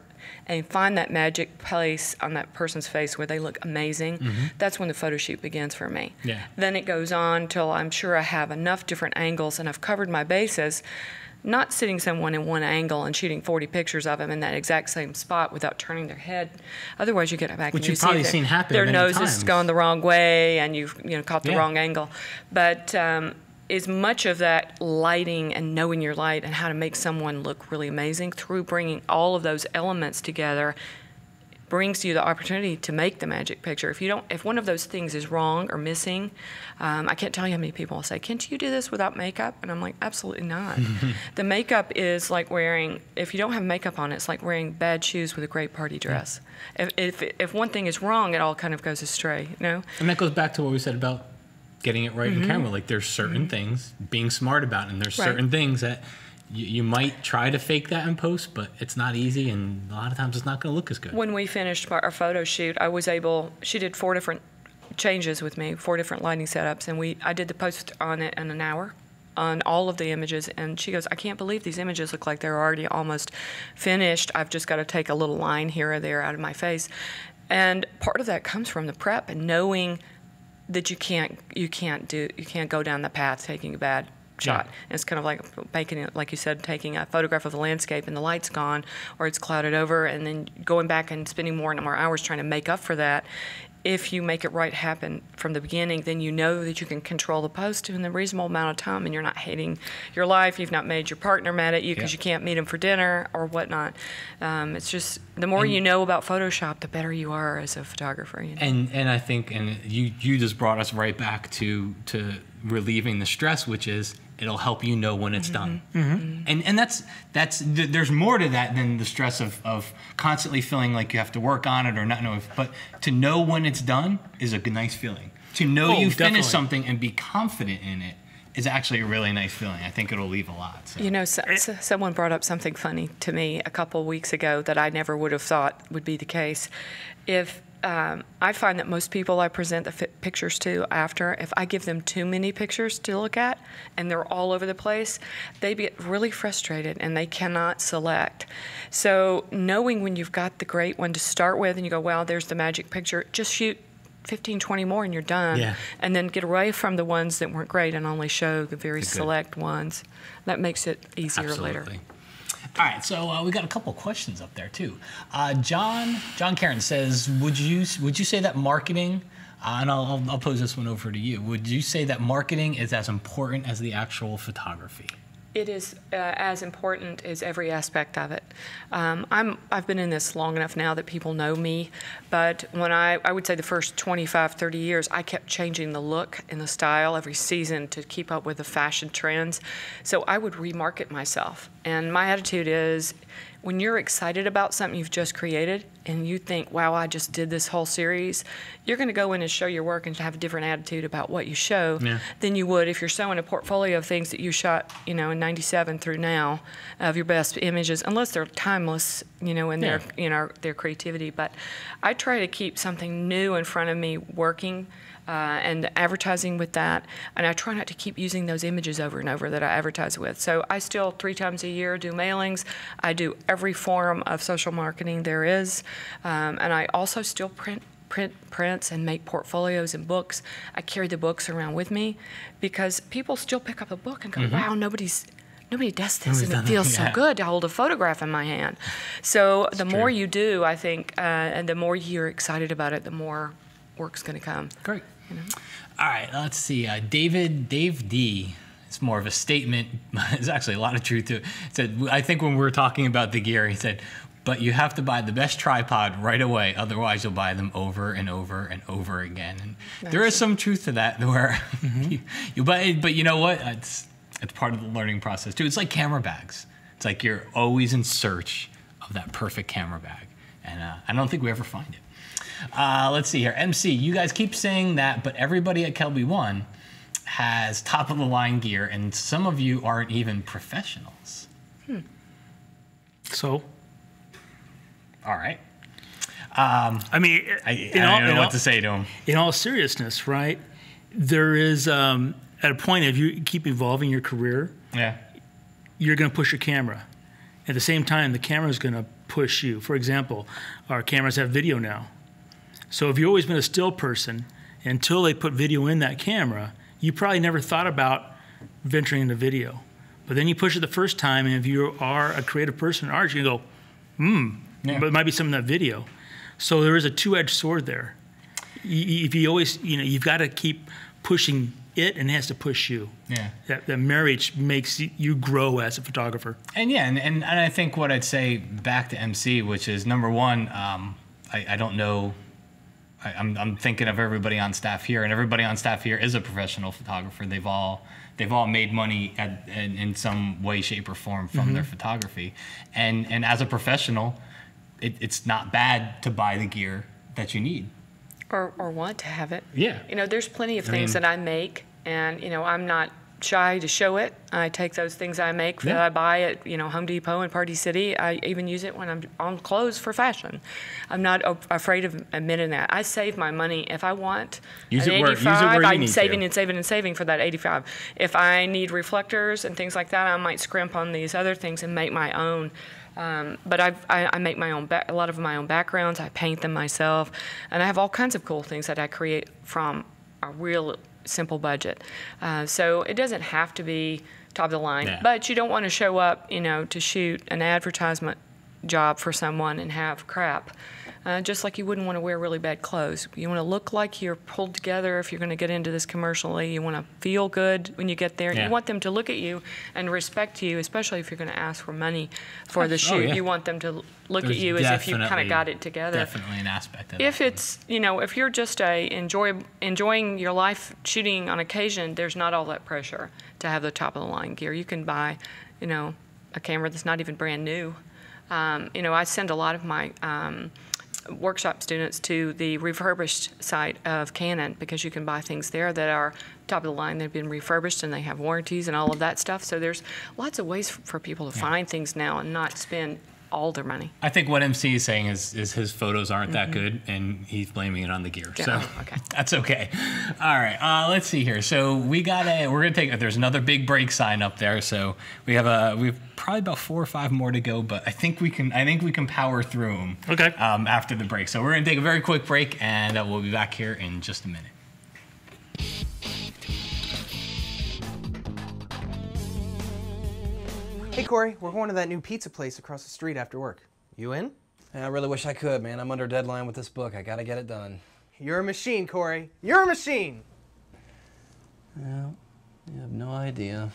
and find that magic place on that person's face where they look amazing. That's when the photo shoot begins for me. Then it goes on till I'm sure I have enough different angles and I've covered my bases, not sitting someone in one angle and shooting 40 pictures of them in that exact same spot without turning their head. Otherwise, you get back and you see their nose has gone the wrong way and you've caught the wrong angle. But is much of that lighting and knowing your light and how to make someone look really amazing through bringing all of those elements together brings you the opportunity to make the magic picture. If one of those things is wrong or missing, I can't tell you how many people will say, "Can't you do this without makeup?" And I'm like, absolutely not. The makeup is like if you don't have makeup on, it's like wearing bad shoes with a great party dress. If one thing is wrong, it all kind of goes astray, And that goes back to what we said about getting it right in camera. Like there's certain things, being smart about it, and there's certain things that you might try to fake that in post, but it's not easy, and a lot of times it's not going to look as good. When we finished our photo shoot, she did 4 different changes with me, 4 different lighting setups, and I did the post on it in an hour on all of the images, and she goes, "I can't believe these images look like they're already almost finished. I've just got to take a little line here or there out of my face." And part of that comes from the prep and knowing that you can't go down the path taking a bad shot. And it's kind of like making it, like you said, taking a photograph of the landscape and the light's gone or it's clouded over, and then going back and spending more and more hours trying to make up for that. If you make it right happen from the beginning, then you know that you can control the post in a reasonable amount of time, and you're not hating your life. You've not made your partner mad at you because you can't meet him for dinner or whatnot. It's just the more you know about Photoshop, the better you are as a photographer. And I think, and you just brought us right back to relieving the stress, which is it'll help you know when it's done. And that's there's more to that than the stress of constantly feeling like you have to work on it or not know but to know when it's done is a nice feeling. To know you finished something and be confident in it is actually a really nice feeling. I think it'll leave a lot. So. Someone brought up something funny to me a couple weeks ago that I never would have thought would be the case. I find that most people I present the pictures to after, if I give them too many pictures to look at and they're all over the place, they get really frustrated and they cannot select. So knowing when you've got the great one to start with and you go, well, there's the magic picture, just shoot 15, 20 more and you're done. And then get away from the ones that weren't great and only show the very select ones. That makes it easier later. All right, so we got a couple questions up there too. John Karen says, would you say that marketing, and I'll pose this one over to you. Would you say that marketing is as important as the actual photography? It is as important as every aspect of it. I've been in this long enough now that people know me, but when I would say the first 25, 30 years, I kept changing the look and the style every season to keep up with the fashion trends. So I would remarket myself. And my attitude is, when you're excited about something you've just created and you think, wow, I just did this whole series, you're going to go in and show your work and have a different attitude about what you show than you would if you're showing a portfolio of things that you shot, in 97 through now of your best images, unless they're timeless, in their creativity. But I try to keep something new in front of me working. and the advertising with that. And I try not to keep using those images over and over that I advertise with. So I still 3 times a year do mailings. I do every form of social marketing there is. And I also still print prints and make portfolios and books. I carry the books around with me because people still pick up a book and go, wow, nobody does this, and it feels so good to hold a photograph in my hand. So the more you do, I think, and the more you're excited about it, the more work's going to come. Great. You know? All right, let's see. Dave D. It's more of a statement. There's actually a lot of truth to it. It said, I think when we were talking about the gear, he said, but you have to buy the best tripod right away, otherwise you'll buy them over and over and over again. And there is some truth to that, where but you know what? It's part of the learning process too. It's like camera bags. It's like you're always in search of that perfect camera bag, and I don't think we ever find it. Let's see here. MC, you guys keep saying that, but everybody at Kelby One has top of the line gear, and some of you aren't even professionals. So. All right. I mean, I don't know what to say to him. In all seriousness, right? There is, at a point, if you keep evolving your career, you're going to push your camera. At the same time, the camera is going to push you. For example, our cameras have video now. So if you've always been a still person, until they put video in that camera, you probably never thought about venturing into video. But then you push it the first time, and if you are a creative person in art, you go, but it might be some of that video. So there is a two-edged sword there. If you always, you've got to keep pushing it, and it has to push you. Yeah. That marriage makes you grow as a photographer. And and I think what I'd say back to MC, which is number one, I don't know. I'm thinking of everybody on staff here, and everybody on staff here is a professional photographer. They've all made money in some way, shape, or form from their photography, and as a professional, it's not bad to buy the gear that you need. Or want to have it. Yeah. There's plenty of things that I make, and, I'm not shy to show it. I take those things I make that I buy at, Home Depot and Party City. I even use it when I'm on clothes for fashion. I'm not afraid of admitting that. I save my money. If I want an 85, I'm saving for that 85. If I need reflectors and things like that, I might scrimp on these other things and make my own. But I make my own a lot of my own backgrounds. I paint them myself, and I have all kinds of cool things that I create from a real simple budget. So it doesn't have to be top of the line, but you don't want to show up, to shoot an advertisement job for someone and have crap. Just like you wouldn't want to wear really bad clothes. You want to look like you're pulled together if you're going to get into this commercially. You want to feel good when you get there. You want them to look at you and respect you, especially if you're going to ask for money for the shoot. You want them to look at you as if you kind of got it together. Definitely an aspect of it. If it's, if you're just enjoying your life shooting on occasion, there's not all that pressure to have the top of the line gear. You can buy, a camera that's not even brand new. I send a lot of my workshop students to the refurbished site of Canon, because you can buy things there that are top of the line. They've been refurbished and they have warranties and all of that stuff. So there's lots of ways for people to find things now and not spend all their money. I think what MC is saying is his photos aren't that good, and he's blaming it on the gear. So that's okay. All right, let's see here. So we're gonna take. There's another big break sign up there. So we've probably about 4 or 5 more to go, but I think we can power through them. Okay. After the break. So we're gonna take a very quick break, and we'll be back here in just a minute. Hey Corey, we're going to that new pizza place across the street after work. You in? I really wish I could, man. I'm under deadline with this book. I gotta get it done. You're a machine, Corey. You're a machine! Well, you have no idea.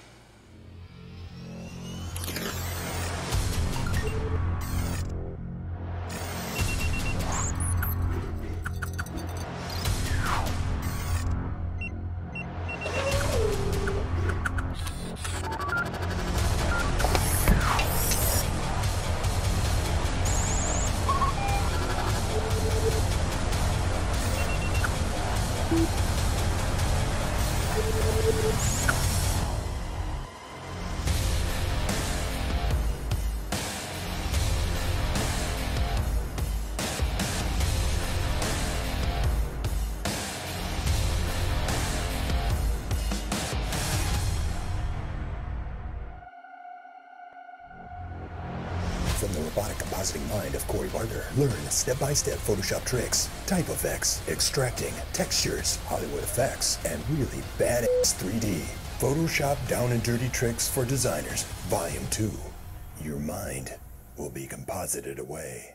podcasting mind of Corey Barker. Learn step-by-step Photoshop tricks, type effects, extracting, textures, Hollywood effects, and really badass 3D. Photoshop Down and Dirty Tricks for Designers, Volume 2. Your mind will be composited away.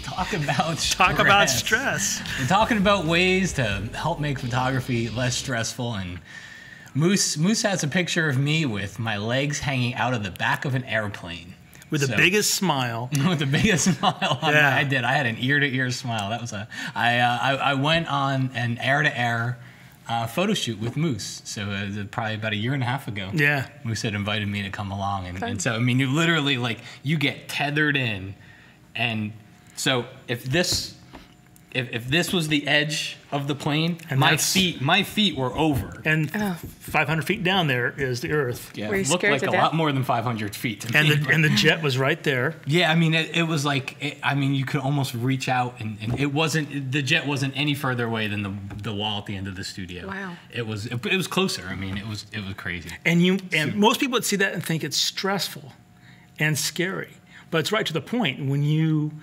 Talk about stress. We're talking about ways to help make photography less stressful, and Moose has a picture of me with my legs hanging out of the back of an airplane. With the biggest smile. With the biggest smile on my, I did. I had an ear-to-ear smile. That was I went on an air-to-air photo shoot with Moose. So probably about a year and a half ago. Yeah. Moose had invited me to come along. And so, I mean, you literally, like, you get tethered in. And so if this was the edge of the plane, and my feet were over. And 500 feet down there is the Earth. Yeah, it looked like a lot more than 500 feet to me. And the jet was right there. Yeah, I mean, it was like, I mean, you could almost reach out, and the jet wasn't any further away than the wall at the end of the studio. Wow. It was closer. I mean, it was crazy. And most people would see that and think it's stressful and scary. But it's right to the point. When you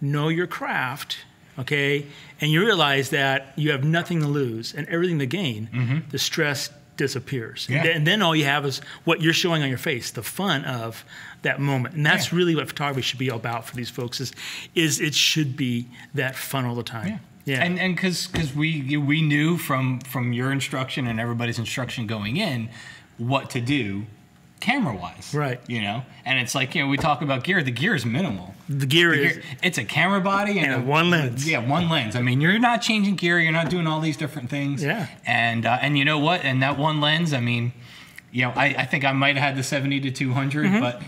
know your craft, okay, and you realize that you have nothing to lose and everything to gain, the stress disappears. Yeah. And then all you have is what you're showing on your face, the fun of that moment. And that's really what photography should be all about for these folks, is it should be that fun all the time. Yeah. And because we knew from your instruction and everybody's instruction going in what to do camera-wise, right? You know, and it's like, you know, we talk about gear. The gear is minimal. The gear is it's a camera body and one lens. Yeah, one lens. I mean, you're not changing gear. You're not doing all these different things. Yeah. And you know what? And that one lens. I mean, you know, I think I might have had the 70 to 200, but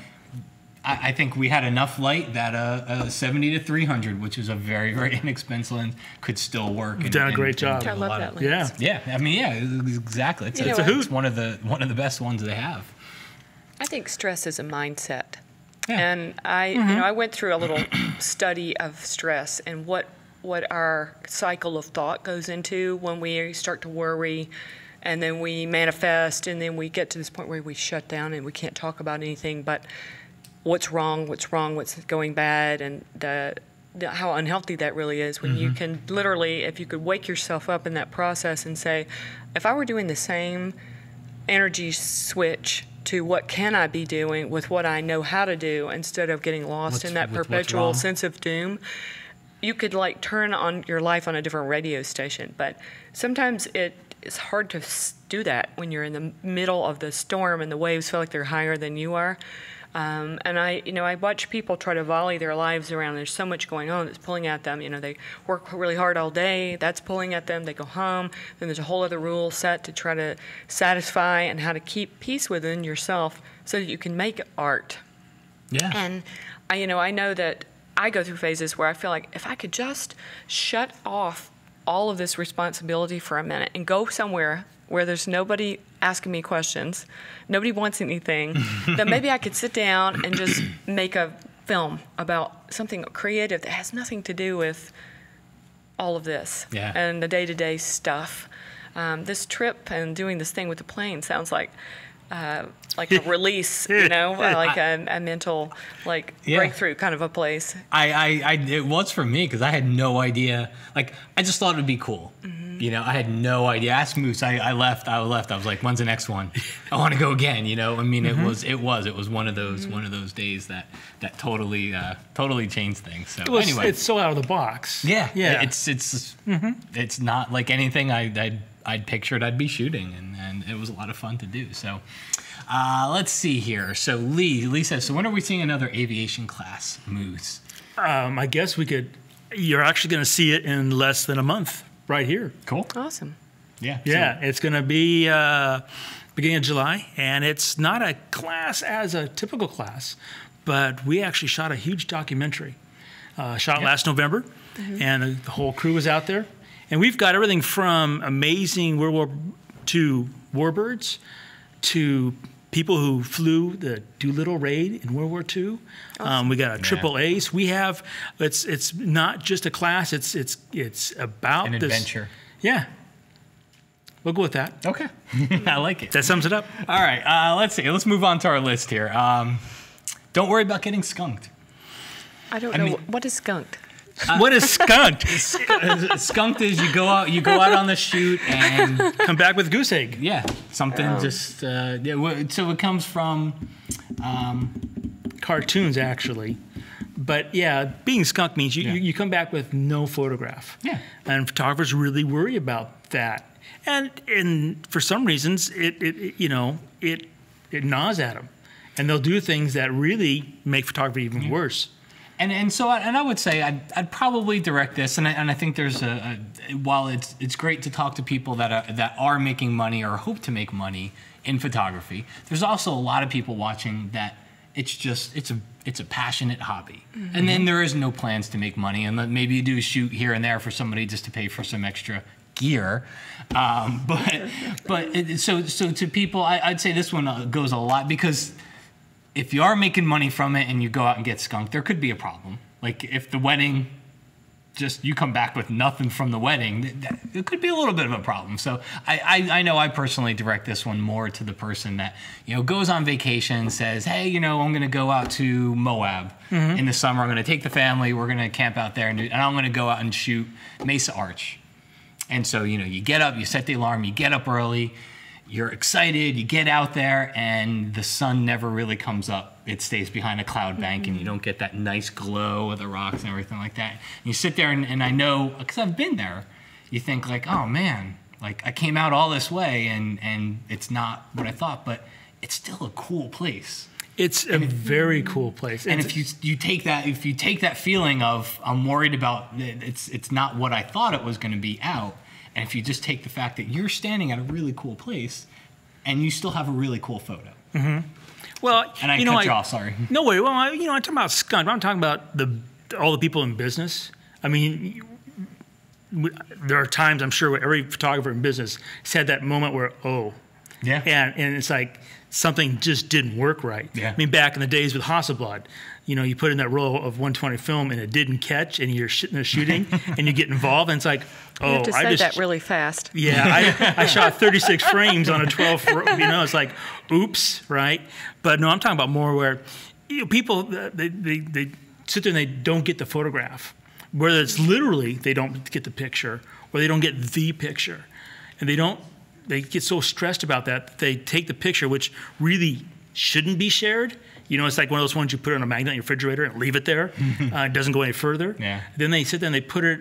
I think we had enough light that a 70 to 300, which is a very, very inexpensive lens, could still work. You've done a great job. I love that lens. Yeah. I mean, yeah, exactly. It's a hoot. It's one of the best ones they have. I think stress is a mindset. Yeah. And I went through a little study of stress and what our cycle of thought goes into when we start to worry, and then we manifest, and then we get to this point where we shut down and we can't talk about anything but what's wrong, what's going bad, and how unhealthy that really is when you can literally, if you could wake yourself up in that process and say, if I were doing the same energy switch to what can I be doing with what I know how to do, instead of getting lost in that perpetual sense of doom, you could like turn on your life on a different radio station. But sometimes it's hard to do that when you're in the middle of the storm and the waves feel like they're higher than you are. And I watch people try to volley their lives around. There's so much going on that's pulling at them. You know, they work really hard all day. That's pulling at them. They go home. Then there's a whole other rule set to try to satisfy, and how to keep peace within yourself so that you can make art. Yeah. And I know that I go through phases where I feel like if I could just shut off all of this responsibility for a minute and go somewhere where there's nobody asking me questions, nobody wants anything, then maybe I could sit down and just make a film about something creative that has nothing to do with all of this and the day-to-day stuff. This trip and doing this thing with the plane sounds like a release, like a mental breakthrough kind of a place. It was for me, because I had no idea. Like, I just thought it would be cool. You know, I had no idea. Ask Moose. I left. I was like, when's the next one? I want to go again. You know, I mean, it was one of those days that totally changed things. So anyway, it's so out of the box. Yeah. It's not like anything I'd pictured I'd be shooting, and it was a lot of fun to do. So let's see here. So Lee says, so when are we seeing another aviation class, Moose? I guess you're actually going to see it in less than a month right here. Cool. Awesome. Yeah. Yeah, it's going to be beginning of July, and it's not a class as a typical class, but we actually shot a huge documentary. Last November, and the whole crew was out there. And we've got everything from amazing World War II warbirds to people who flew the Doolittle raid in World War II. Awesome. We got a triple ace. We have it's not just a class. It's about an adventure. Yeah. We'll go with that. Okay, I like it. That sums it up. All right, let's see. Let's move on to our list here. Don't worry about getting skunked. I don't know. What is skunked? What is skunked? Skunked is you go out on the shoot and come back with goose egg. Yeah, something just. So it comes from cartoons, actually. But yeah, being skunked means you come back with no photograph. Yeah, and photographers really worry about that. And for some reasons, it gnaws at them, and they'll do things that really make photography even worse. And so I would say I'd probably direct this, and I think there's while it's great to talk to people that are making money or hope to make money in photography, there's also a lot of people watching that it's a passionate hobby, and then there is no plans to make money, and maybe you do a shoot here and there for somebody just to pay for some extra gear, so to people, I'd say this one goes a lot, because if you are making money from it and you go out and get skunked, there could be a problem. Like if the wedding, just you come back with nothing from the wedding, it could be a little bit of a problem. So I know I personally direct this one more to the person that goes on vacation, says, hey, I'm going to go out to Moab in the summer. I'm going to take the family. We're going to camp out there, and I'm going to go out and shoot Mesa Arch. And so you get up, you set the alarm, you get up early. You're excited, you get out there, and the sun never really comes up. It stays behind a cloud bank, and you don't get that nice glow of the rocks and everything like that. And you sit there, and I know, because I've been there, you think like, oh man, like I came out all this way, and it's not what I thought, but it's still a cool place. It's a very cool place. And if you take that feeling of I'm worried about it's not what I thought it was going to be out. And if you just take the fact that you're standing at a really cool place, and you still have a really cool photo. Well, and I cut you off. Sorry. No way. Well, I'm talking about skunked. I'm talking about all the people in business. I mean, there are times I'm sure where every photographer in business has had that moment where and it's like something just didn't work right. Yeah. I mean, back in the days with Hasselblad, you put in that roll of 120 film and it didn't catch, and you're sitting there shooting and you get involved, and it's like, you have to say that really fast. Yeah, I shot 36 frames on a 12. It's like, oops, right? But no, I'm talking about more where people they sit there and they don't get the photograph, whether it's literally they don't get the picture or they don't get the picture, and they get so stressed about that they take the picture, which really shouldn't be shared. It's like one of those ones you put on a magnet in your refrigerator and leave it there. It doesn't go any further. Yeah. Then they sit there and they put it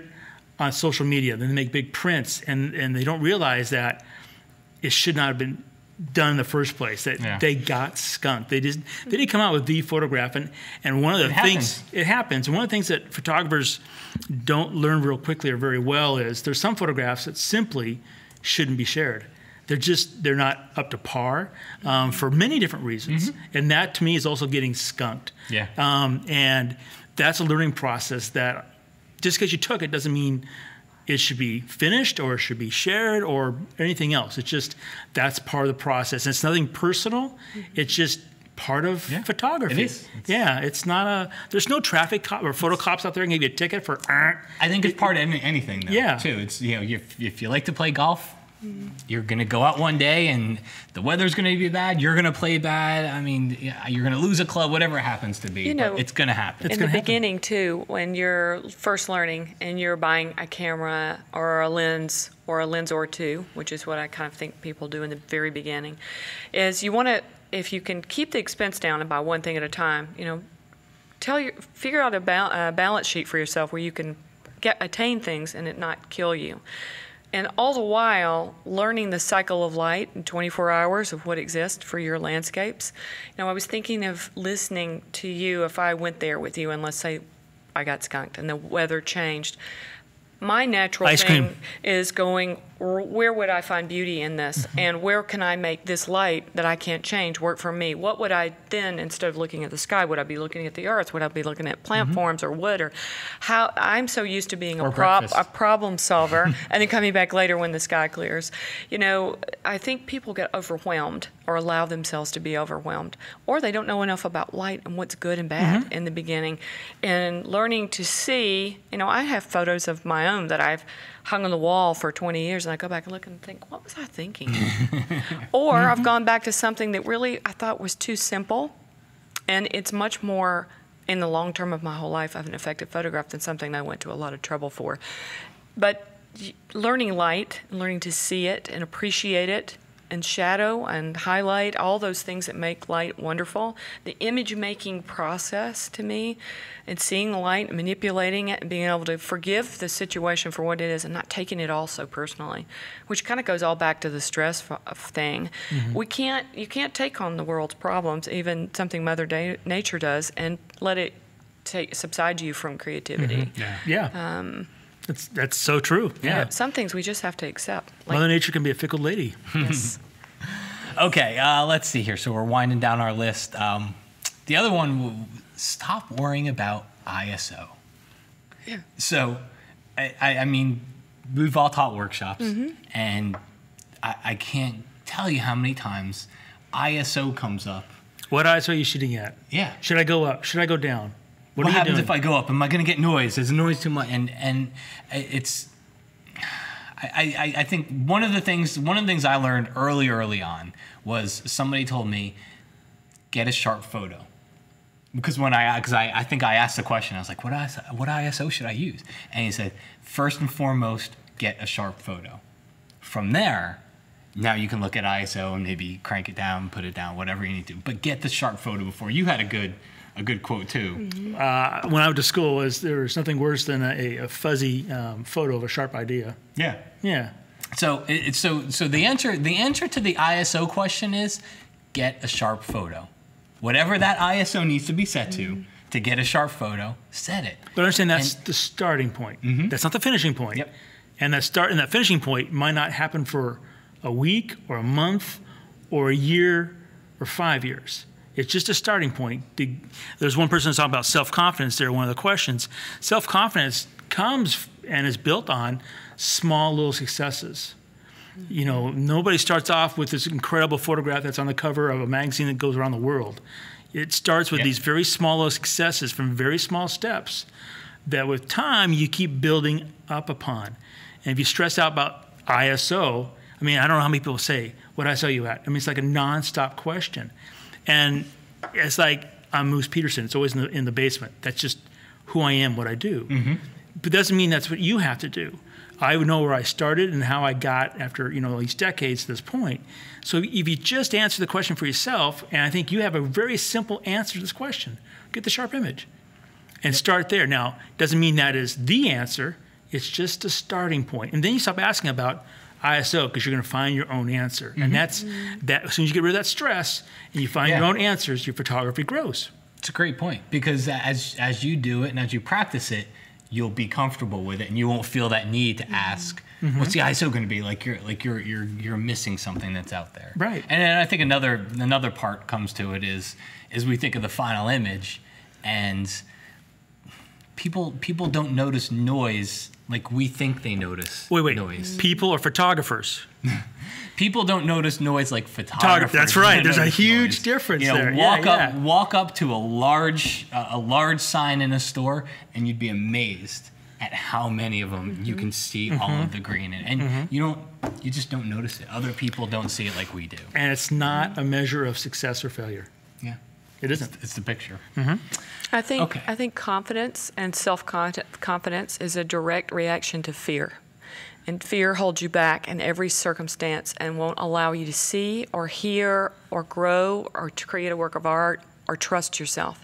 on social media. Then they make big prints, and they don't realize that it should not have been done in the first place. That they got skunked. They didn't come out with the photograph. And one of the things it happens. And one of the things that photographers don't learn real quickly or very well is there's some photographs that simply shouldn't be shared. They're not up to par for many different reasons. And that, to me, is also getting skunked. Yeah. And that's a learning process that just because you took it doesn't mean it should be finished or it should be shared or anything else. It's just that's part of the process. And it's nothing personal. It's just part of photography. It is. It's not there's no traffic cop or photo cops out there and give you a ticket for. I think it's part of anything, though, too. It's, if you like to play golf, you're going to go out one day and the weather's going to be bad. You're going to play bad. I mean, you're going to lose a club, whatever it happens to be. But it's going to happen. In the beginning, too, when you're first learning and you're buying a camera or a lens or two, which is what I kind of think people do in the very beginning, is you want to, if you can keep the expense down and buy one thing at a time, figure out a balance sheet for yourself where you can attain things and it not kill you. And all the while, learning the cycle of light in 24 hours of what exists for your landscapes. I was thinking of listening to you if I went there with you, and let's say I got skunked and the weather changed. My natural thing is going, where would I find beauty in this? And where can I make this light that I can't change work for me? What would I then, instead of looking at the sky, would I be looking at the earth? Would I be looking at plant forms or wood? Or how? I'm so used to being a problem solver and then coming back later when the sky clears. I think people get overwhelmed or allow themselves to be overwhelmed, or they don't know enough about light and what's good and bad in the beginning. And learning to see, I have photos of my own that I've hung on the wall for 20 years, and I go back and look and think, what was I thinking? Or I've gone back to something that really I thought was too simple, and it's much more in the long term of my whole life of an effective photograph than something I went to a lot of trouble for. But learning light, learning to see it and appreciate it, and shadow and highlight, all those things that make light wonderful. The image making process to me, and seeing the light and manipulating it and being able to forgive the situation for what it is and not taking it all so personally, which kind of goes all back to the stress thing. You can't take on the world's problems, even something Mother Nature does, and let it subside you from creativity. That's so true. Yeah. Some things we just have to accept. Like, Mother Nature can be a fickle lady. yes. Okay, let's see here. So we're winding down our list. The other one, stop worrying about ISO. Yeah. So, I mean, we've all taught workshops, and I can't tell you how many times ISO comes up. What ISO are you shooting at? Yeah. Should I go up? Should I go down? What happens if I go up? Am I going to get noise? Is the noise too much? And it's, I think one of the things I learned early on was somebody told me, get a sharp photo. Because I think I asked the question, I was like, what ISO should I use? And he said, first and foremost, get a sharp photo. From there, now you can look at ISO and maybe crank it down, put it down, whatever you need to. But get the sharp photo before. You had a good quote too. When I went to school, there was nothing worse than a fuzzy photo of a sharp idea. Yeah. Yeah. So the answer to the ISO question is get a sharp photo. Whatever that ISO needs to be set to get a sharp photo, set it. But understand that's the starting point. That's not the finishing point. Yep. And that finishing point might not happen for a week or a month or a year or 5 years. It's just a starting point. There's one person that's talking about self-confidence there, one of the questions. Self-confidence comes and is built on small little successes. You know, nobody starts off with this incredible photograph that's on the cover of a magazine that goes around the world. It starts with these very small little successes from very small steps that with time you keep building up upon. And if you stress out about ISO, I mean, I don't know how many people say, what ISO are you at? I mean, it's like a nonstop question. And it's like, I'm Moose Peterson. It's always in the basement. That's just who I am, what I do. But it doesn't mean that's what you have to do. I know where I started and how I got after, these decades to this point. So if you just answer the question for yourself, and I think you have a very simple answer to this question, get the sharp image and start there. Now, doesn't mean that is the answer. It's just a starting point. And then you stop asking about ISO because you're going to find your own answer. And that's that. As soon as you get rid of that stress and you find your own answers, your photography grows. It's a great point, because as you do it and as you practice it, you'll be comfortable with it, and you won't feel that need to ask, what's the ISO going to be? You're missing something that's out there. Right. And then I think another part comes to it is we think of the final image, and people don't notice noise like we think they notice noise. People or photographers? People don't notice noise like photographers. That's right. There's a huge difference there. Walk up to a large sign in a store, and you'd be amazed at how many of them you can see all of the green in. And you just don't notice it. Other people don't see it like we do. And it's not a measure of success or failure. Yeah. It isn't. It's the picture. I think confidence and self-confidence is a direct reaction to fear. And fear holds you back in every circumstance and won't allow you to see or hear or grow or to create a work of art or trust yourself.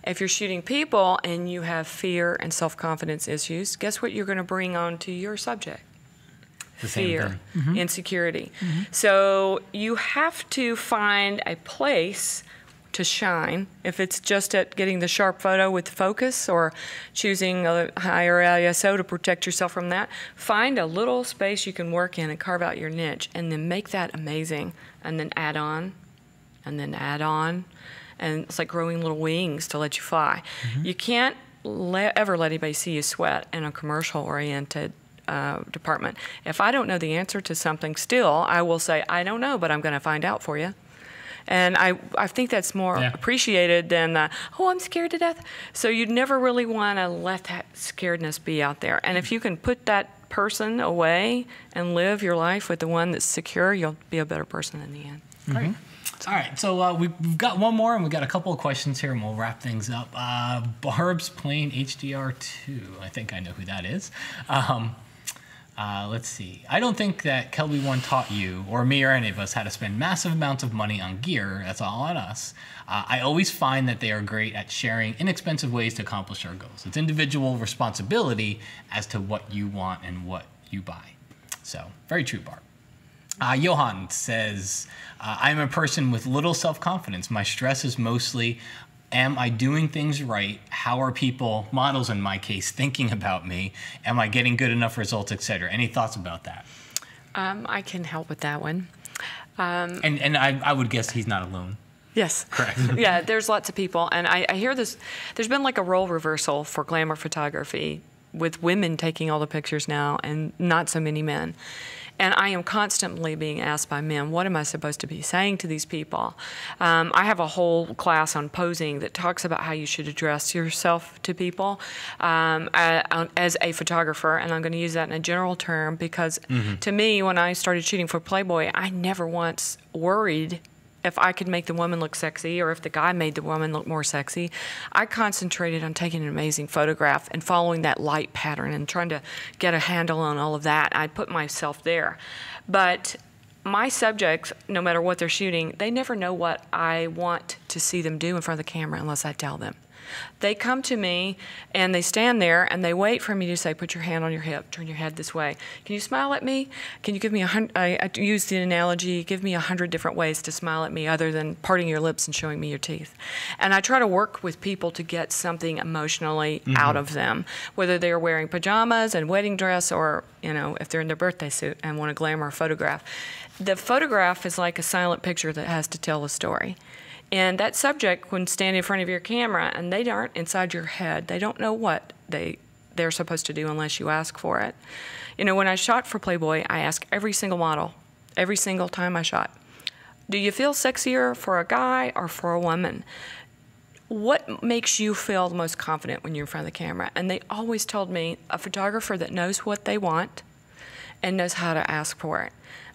If you're shooting people and you have fear and self-confidence issues, guess what you're going to bring on to your subject? Fear, insecurity. So you have to find a place to shine. If it's just at getting the sharp photo with focus or choosing a higher ISO to protect yourself from that, find a little space you can work in and carve out your niche, and then make that amazing, and then add on, and then add on, and it's like growing little wings to let you fly. You can't ever let anybody see you sweat in a commercial-oriented department. If I don't know the answer to something still, I will say, I don't know, but I'm going to find out for you. And I think that's more appreciated than I'm scared to death. So you'd never really want to let that scaredness be out there. And if you can put that person away and live your life with the one that's secure, you'll be a better person in the end. Great. All right, so we've got one more, and we've got a couple of questions here, and we'll wrap things up. Barb's Plane HDR2. I think I know who that is. Let's see. I don't think that Kelby One taught you, or me or any of us, how to spend massive amounts of money on gear. That's all on us. I always find that they are great at sharing inexpensive ways to accomplish our goals. It's individual responsibility as to what you want and what you buy. So, very true, Barb. Johan says, I'm a person with little self-confidence. My stress is mostly, am I doing things right? How are people, models in my case, thinking about me? Am I getting good enough results, etc.? Any thoughts about that? I can help with that one. And I would guess he's not alone. Yes. Correct. Yeah, there's lots of people. And I hear this, there's been like a role reversal for glamour photography with women taking all the pictures now and not so many men. And I am constantly being asked by men, what am I supposed to be saying to these people? I have a whole class on posing that talks about how you should address yourself to people as a photographer, and I'm going to use that in a general term because to me, when I started shooting for Playboy, I never once worried if I could make the woman look sexy or if the guy made the woman look more sexy. I concentrated on taking an amazing photograph and following that light pattern and trying to get a handle on all of that. I put myself there. But my subjects, no matter what they're shooting, they never know what I want to see them do in front of the camera unless I tell them. They come to me and they stand there and they wait for me to say, put your hand on your hip, turn your head this way. Can you smile at me? Can you give me I use the analogy, give me 100 different ways to smile at me other than parting your lips and showing me your teeth. And I try to work with people to get something emotionally out of them, whether they're wearing pajamas and wedding dress or, you know, if they're in their birthday suit and want a glamour photograph. The photograph is like a silent picture that has to tell a story. And that subject, when standing in front of your camera and they aren't inside your head, they don't know what they're supposed to do unless you ask for it. You know, when I shot for Playboy, I asked every single model, every single time I shot, do you feel sexier for a guy or for a woman? What makes you feel the most confident when you're in front of the camera? And they always told me, a photographer that knows what they want and knows how to ask for it.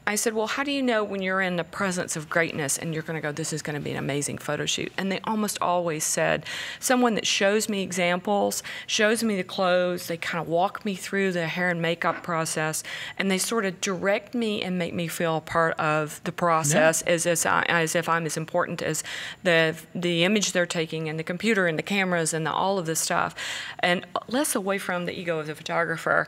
I said, well, how do you know when you're in the presence of greatness and you're going to go, this is going to be an amazing photo shoot? And they almost always said, someone that shows me examples, shows me the clothes, they kind of walk me through the hair and makeup process, and they sort of direct me and make me feel a part of the process as if I'm as important as the image they're taking and the computer and the cameras and all of this stuff, and less away from the ego of the photographer.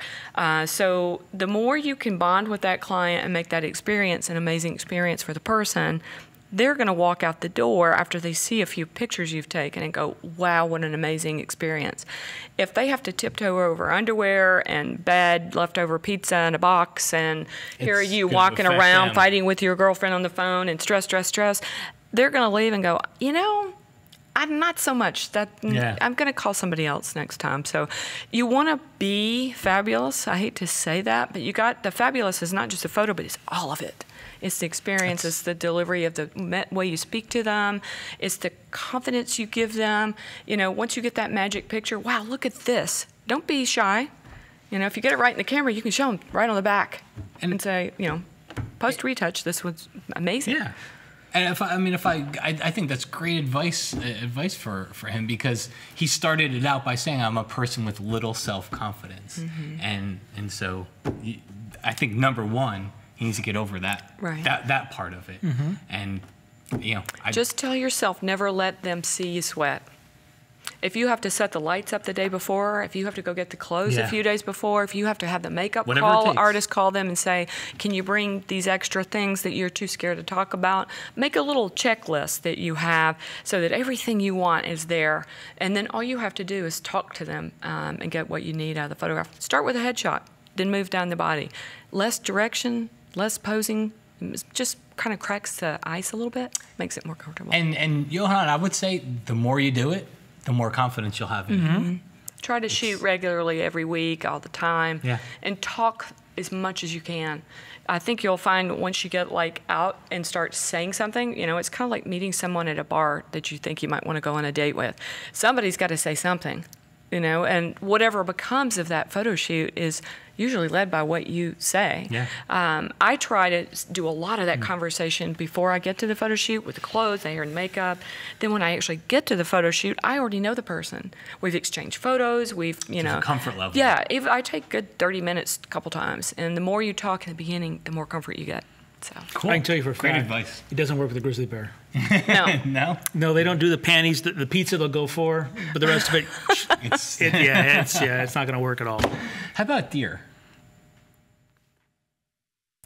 So the more you can bond with that client and make that experience an amazing experience for the person, they're going to walk out the door after they see a few pictures you've taken and go, wow, what an amazing experience. If they have to tiptoe over underwear and bad leftover pizza in a box and here are you walking around fighting with your girlfriend on the phone and stress, they're going to leave and go, you know, I'm not so much. I'm going to call somebody else next time. So you want to be fabulous. I hate to say that, but the fabulous is not just a photo, but it's all of it. It's the experience. It's the delivery of the way you speak to them. It's the confidence you give them. You know, once you get that magic picture, wow, look at this. Don't be shy. You know, if you get it right in the camera, you can show them right on the back and say, you know, post-retouch, this was amazing. Yeah. And I think that's great advice for him, because he started it out by saying, I'm a person with little self-confidence. And so I think number one, he needs to get over that, that part of it. And, you know, just tell yourself, never let them see you sweat. If you have to set the lights up the day before, if you have to go get the clothes a few days before, if you have to have the makeup artist call them and say, can you bring these extra things that you're too scared to talk about? Make a little checklist that you have so that everything you want is there. And then all you have to do is talk to them and get what you need out of the photograph. Start with a headshot, then move down the body. Less direction, less posing, just kind of cracks the ice a little bit, makes it more comfortable. And Johan, I would say the more you do it, the more confidence you'll have in it. Try to shoot regularly every week, all the time, and talk as much as you can. I think you'll find once you get like out and start saying something, you know, it's kind of like meeting someone at a bar that you think you might want to go on a date with. Somebody's got to say something. you know, and whatever becomes of that photo shoot is usually led by what you say. Yeah. I try to do a lot of that conversation before I get to the photo shoot with the clothes, the hair and makeup. Then when I actually get to the photo shoot, I already know the person. We've exchanged photos. We've, you know, a comfort level. Yeah, I take good 30 minutes a couple times, and the more you talk in the beginning, the more comfort you get. So. Cool. I can tell you for a Great fact, advice. it doesn't work with a grizzly bear. No. No? No, they don't do the panties, the pizza they'll go for, but the rest of it, it's not going to work at all. How about deer?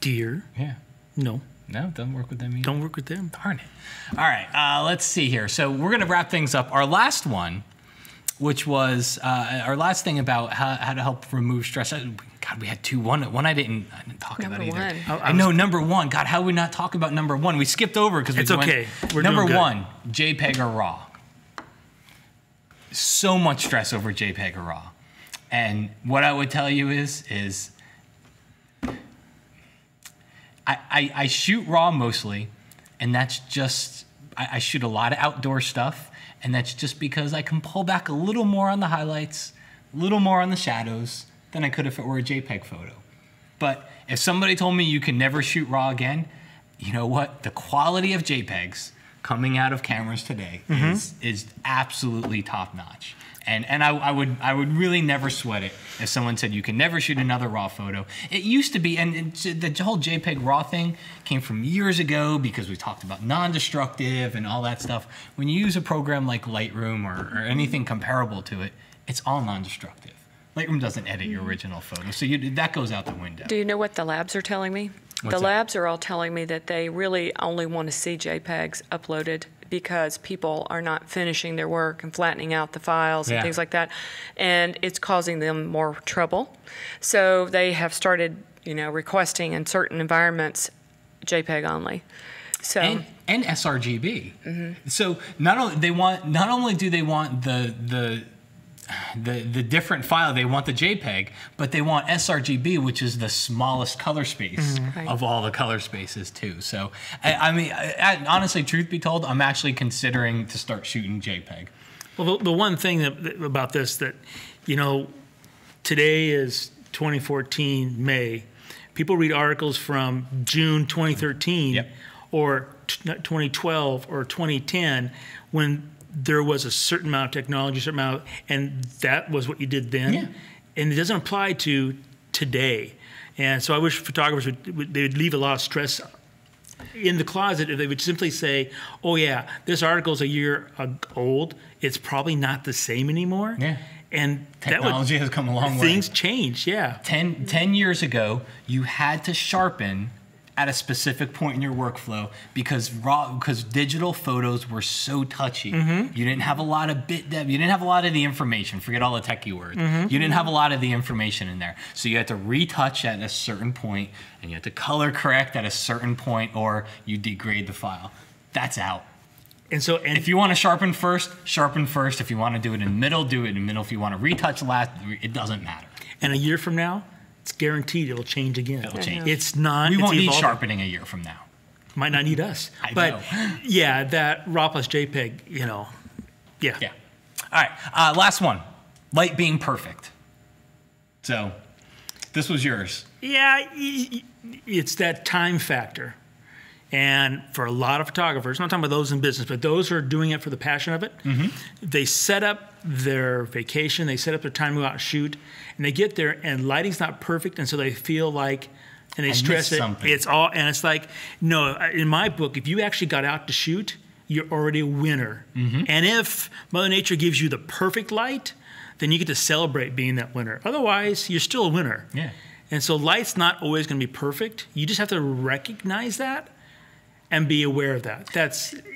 Deer? Yeah. No. No, doesn't work with them either. Don't work with them. Darn it. All right, let's see here. So we're going to wrap things up. Our last one, which was our last thing about how to help remove stress. God, we had two. One I didn't talk about either. Number one. I know number one. God, how would we not talk about number one? We skipped over because It's okay. We're number doing good. one, JPEG or RAW. So much stress over JPEG or RAW. And what I would tell you is I shoot RAW mostly, and that's just, I shoot a lot of outdoor stuff, and that's just because I can pull back a little more on the highlights, a little more on the shadows than I could if it were a JPEG photo. But if somebody told me you can never shoot RAW again, you know what? The quality of JPEGs coming out of cameras today is absolutely top notch. And I would really never sweat it if someone said you can never shoot another RAW photo. It used to be, and the whole JPEG RAW thing came from years ago because we talked about non-destructive and all that stuff. When you use a program like Lightroom or anything comparable to it, it's all non-destructive. Lightroom doesn't edit your original photo, so that goes out the window. Do you know what the labs are telling me? What's the that? labs are all telling me that they really only want to see JPEGs uploaded because people are not finishing their work and flattening out the files and things like that, and it's causing them more trouble. So they have started, you know, requesting in certain environments JPEG only. So and sRGB. So not only do they want the different file, they want the JPEG, but they want sRGB, which is the smallest color space of all the color spaces too. So, I mean, honestly, truth be told, I'm actually considering to start shooting JPEG. Well, the one thing about this that, you know, today is 2014, May. People read articles from June 2013 or 2012 or 2010 when there was a certain amount of technology, a certain amount, and that was what you did then. Yeah. And it doesn't apply to today. And so I wish photographers they would leave a lot of stress in the closet if they would simply say, oh yeah, this article's a year old. It's probably not the same anymore. Yeah. And technology has come a long way. Things change, yeah. 10 years ago, you had to sharpen at a specific point in your workflow because digital photos were so touchy. You didn't have a lot of bit depth. You didn't have a lot of the information. Forget all the techie words. You didn't have a lot of the information in there. So you had to retouch at a certain point, and you had to color correct at a certain point, or you degrade the file. That's out. And so, if you want to sharpen first, sharpen first. If you want to do it in the middle, do it in the middle. If you want to retouch last, it doesn't matter. And a year from now, it's guaranteed it'll change again. It'll change. It's not. We won't need sharpening a year from now. Might not need us. But yeah, that RAW plus JPEG, you know, yeah. Yeah. All right, last one. Light being perfect. So, this was yours. Yeah, it's that time factor. And for a lot of photographers, I'm not talking about those in business, but those who are doing it for the passion of it, they set up their vacation, they set up their time to go out and shoot, and they get there and lighting's not perfect, and so they feel like, and they stress it, it's all, and it's like, no, in my book, if you actually got out to shoot, you're already a winner. And if Mother Nature gives you the perfect light, then you get to celebrate being that winner. Otherwise, you're still a winner. Yeah. And so light's not always going to be perfect. You just have to recognize that and be aware of that.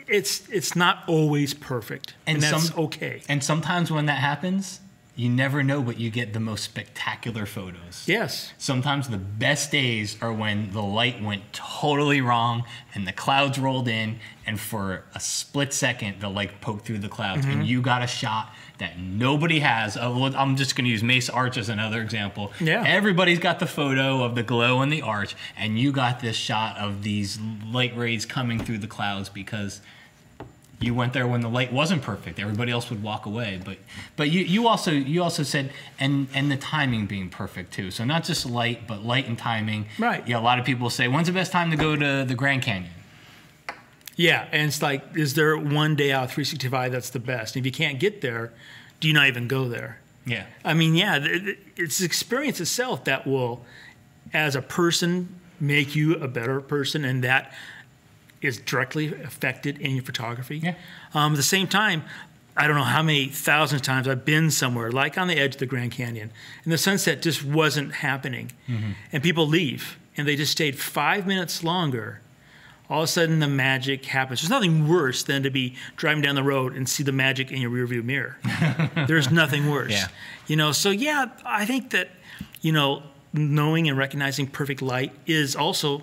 It's not always perfect, and that's okay. And sometimes when that happens, you never know, but you get the most spectacular photos. Yes. Sometimes the best days are when the light went totally wrong and the clouds rolled in, and for a split second, the light poked through the clouds, and you got a shot that nobody has. I'm just going to use Mesa Arch as another example. Yeah. Everybody's got the photo of the glow in the arch, and you got this shot of these light rays coming through the clouds because You went there when the light wasn't perfect. Everybody else would walk away. But you also said and the timing being perfect too. So not just light, but light and timing. Right. Yeah. A lot of people say, when's the best time to go to the Grand Canyon? Yeah, and it's like, is there one day out of 365 that's the best? And if you can't get there, do you not even go there? Yeah. I mean, yeah, it's the experience itself that will, as a person, make you a better person, and that is directly affected in your photography. Yeah. At the same time, I don't know how many thousands of times I've been somewhere, like on the edge of the Grand Canyon, and the sunset just wasn't happening. Mm-hmm. And people leave, and they just stayed 5 minutes longer. All of a sudden, the magic happens. There's nothing worse than to be driving down the road and see the magic in your rearview mirror. There's nothing worse. Yeah. You know, so yeah, I think that, you know, knowing and recognizing perfect light is also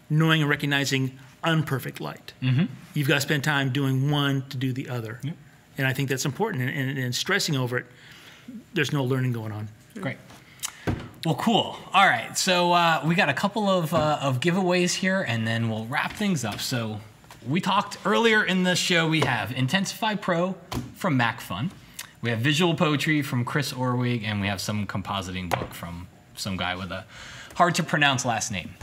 knowing and recognizing unperfect light. Mm-hmm. You've got to spend time doing one to do the other. Yep. And I think that's important. And stressing over it, there's no learning going on. Great. Well, cool. All right, so we got a couple of giveaways here, and then we'll wrap things up. So we talked earlier in the show, we have Intensify Pro from MacFun. We have Visual Poetry from Chris Orwig, and we have some compositing book from some guy with a hard-to-pronounce last name.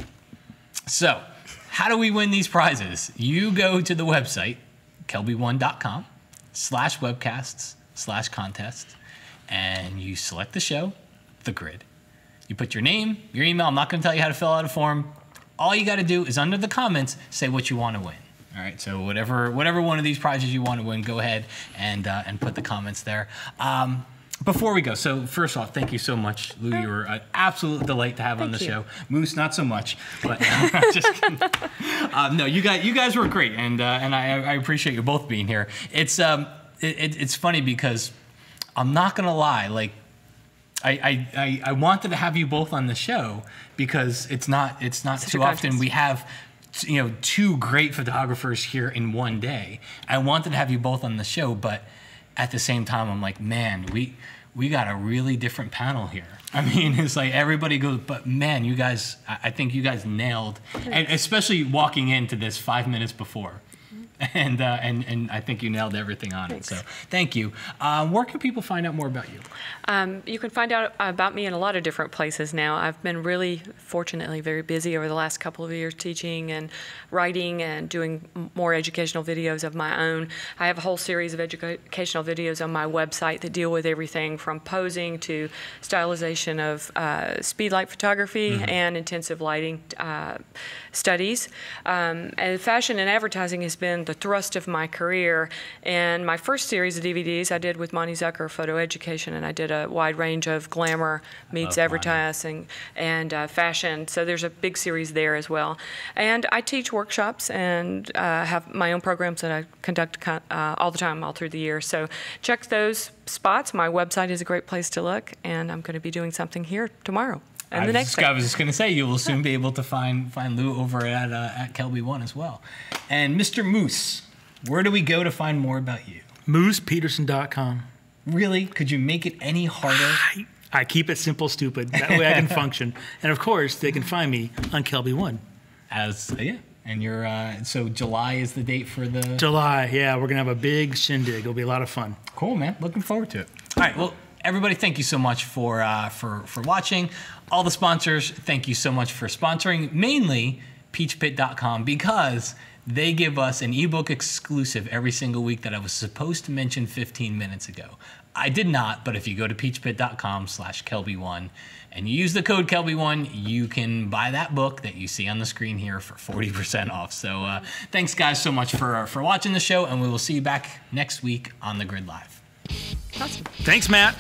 So how do we win these prizes? You go to the website, kelby1.com/webcasts/contest, and you select the show, the grid. You put your name, your email. I'm not going to tell you how to fill out a form. All you got to do is under the comments, say what you want to win. All right, so whatever one of these prizes you want to win, go ahead and put the comments there. Before we go, so first off, thank you so much, Lou. You were an absolute delight to have on the show. Moose, not so much, but just kidding. No, you guys were great, and I appreciate you both being here. It's funny because I'm not gonna lie, like I wanted to have you both on the show because it's not too often we have two great photographers here in one day. I wanted to have you both on the show, but at the same time, I'm like, man, we got a really different panel here. I mean, it's like everybody goes, but man, you guys, I think you guys nailed, and especially walking into this 5 minutes before. And I think you nailed everything on it. So thank you. Where can people find out more about you? You can find out about me in a lot of different places now. I've been really, fortunately, very busy over the last couple of years teaching and writing and doing more educational videos of my own. I have a whole series of educational videos on my website that deal with everything from posing to stylization of speed light photography and intensive lighting studies. And fashion and advertising has been the thrust of my career. And my first series of DVDs I did with Monty Zucker, Photo Education, and I did a wide range of glamour meets advertising and fashion. So there's a big series there as well. And I teach workshops and have my own programs that I conduct all the time, all through the year. So check those spots. My website is a great place to look, and I'm going to be doing something here tomorrow. And I was just going to say, you will soon be able to find Lou over at Kelby One as well. And Mr. Moose, where do we go to find more about you? MoosePeterson.com. Really? Could you make it any harder? I keep it simple, stupid. That way I can function. And of course, they can find me on Kelby One. And you're so July is the date for the July. Yeah, we're gonna have a big shindig. It'll be a lot of fun. Cool, man. Looking forward to it. All right. Well, everybody, thank you so much for watching. All the sponsors, thank you so much for sponsoring, mainly peachpit.com, because they give us an ebook exclusive every single week that I was supposed to mention 15 minutes ago. I did not, but if you go to peachpit.com/Kelby1 and you use the code Kelby1, you can buy that book that you see on the screen here for 40% off. So thanks guys so much for watching the show, and we will see you back next week on The Grid Live. Awesome. Thanks, Matt.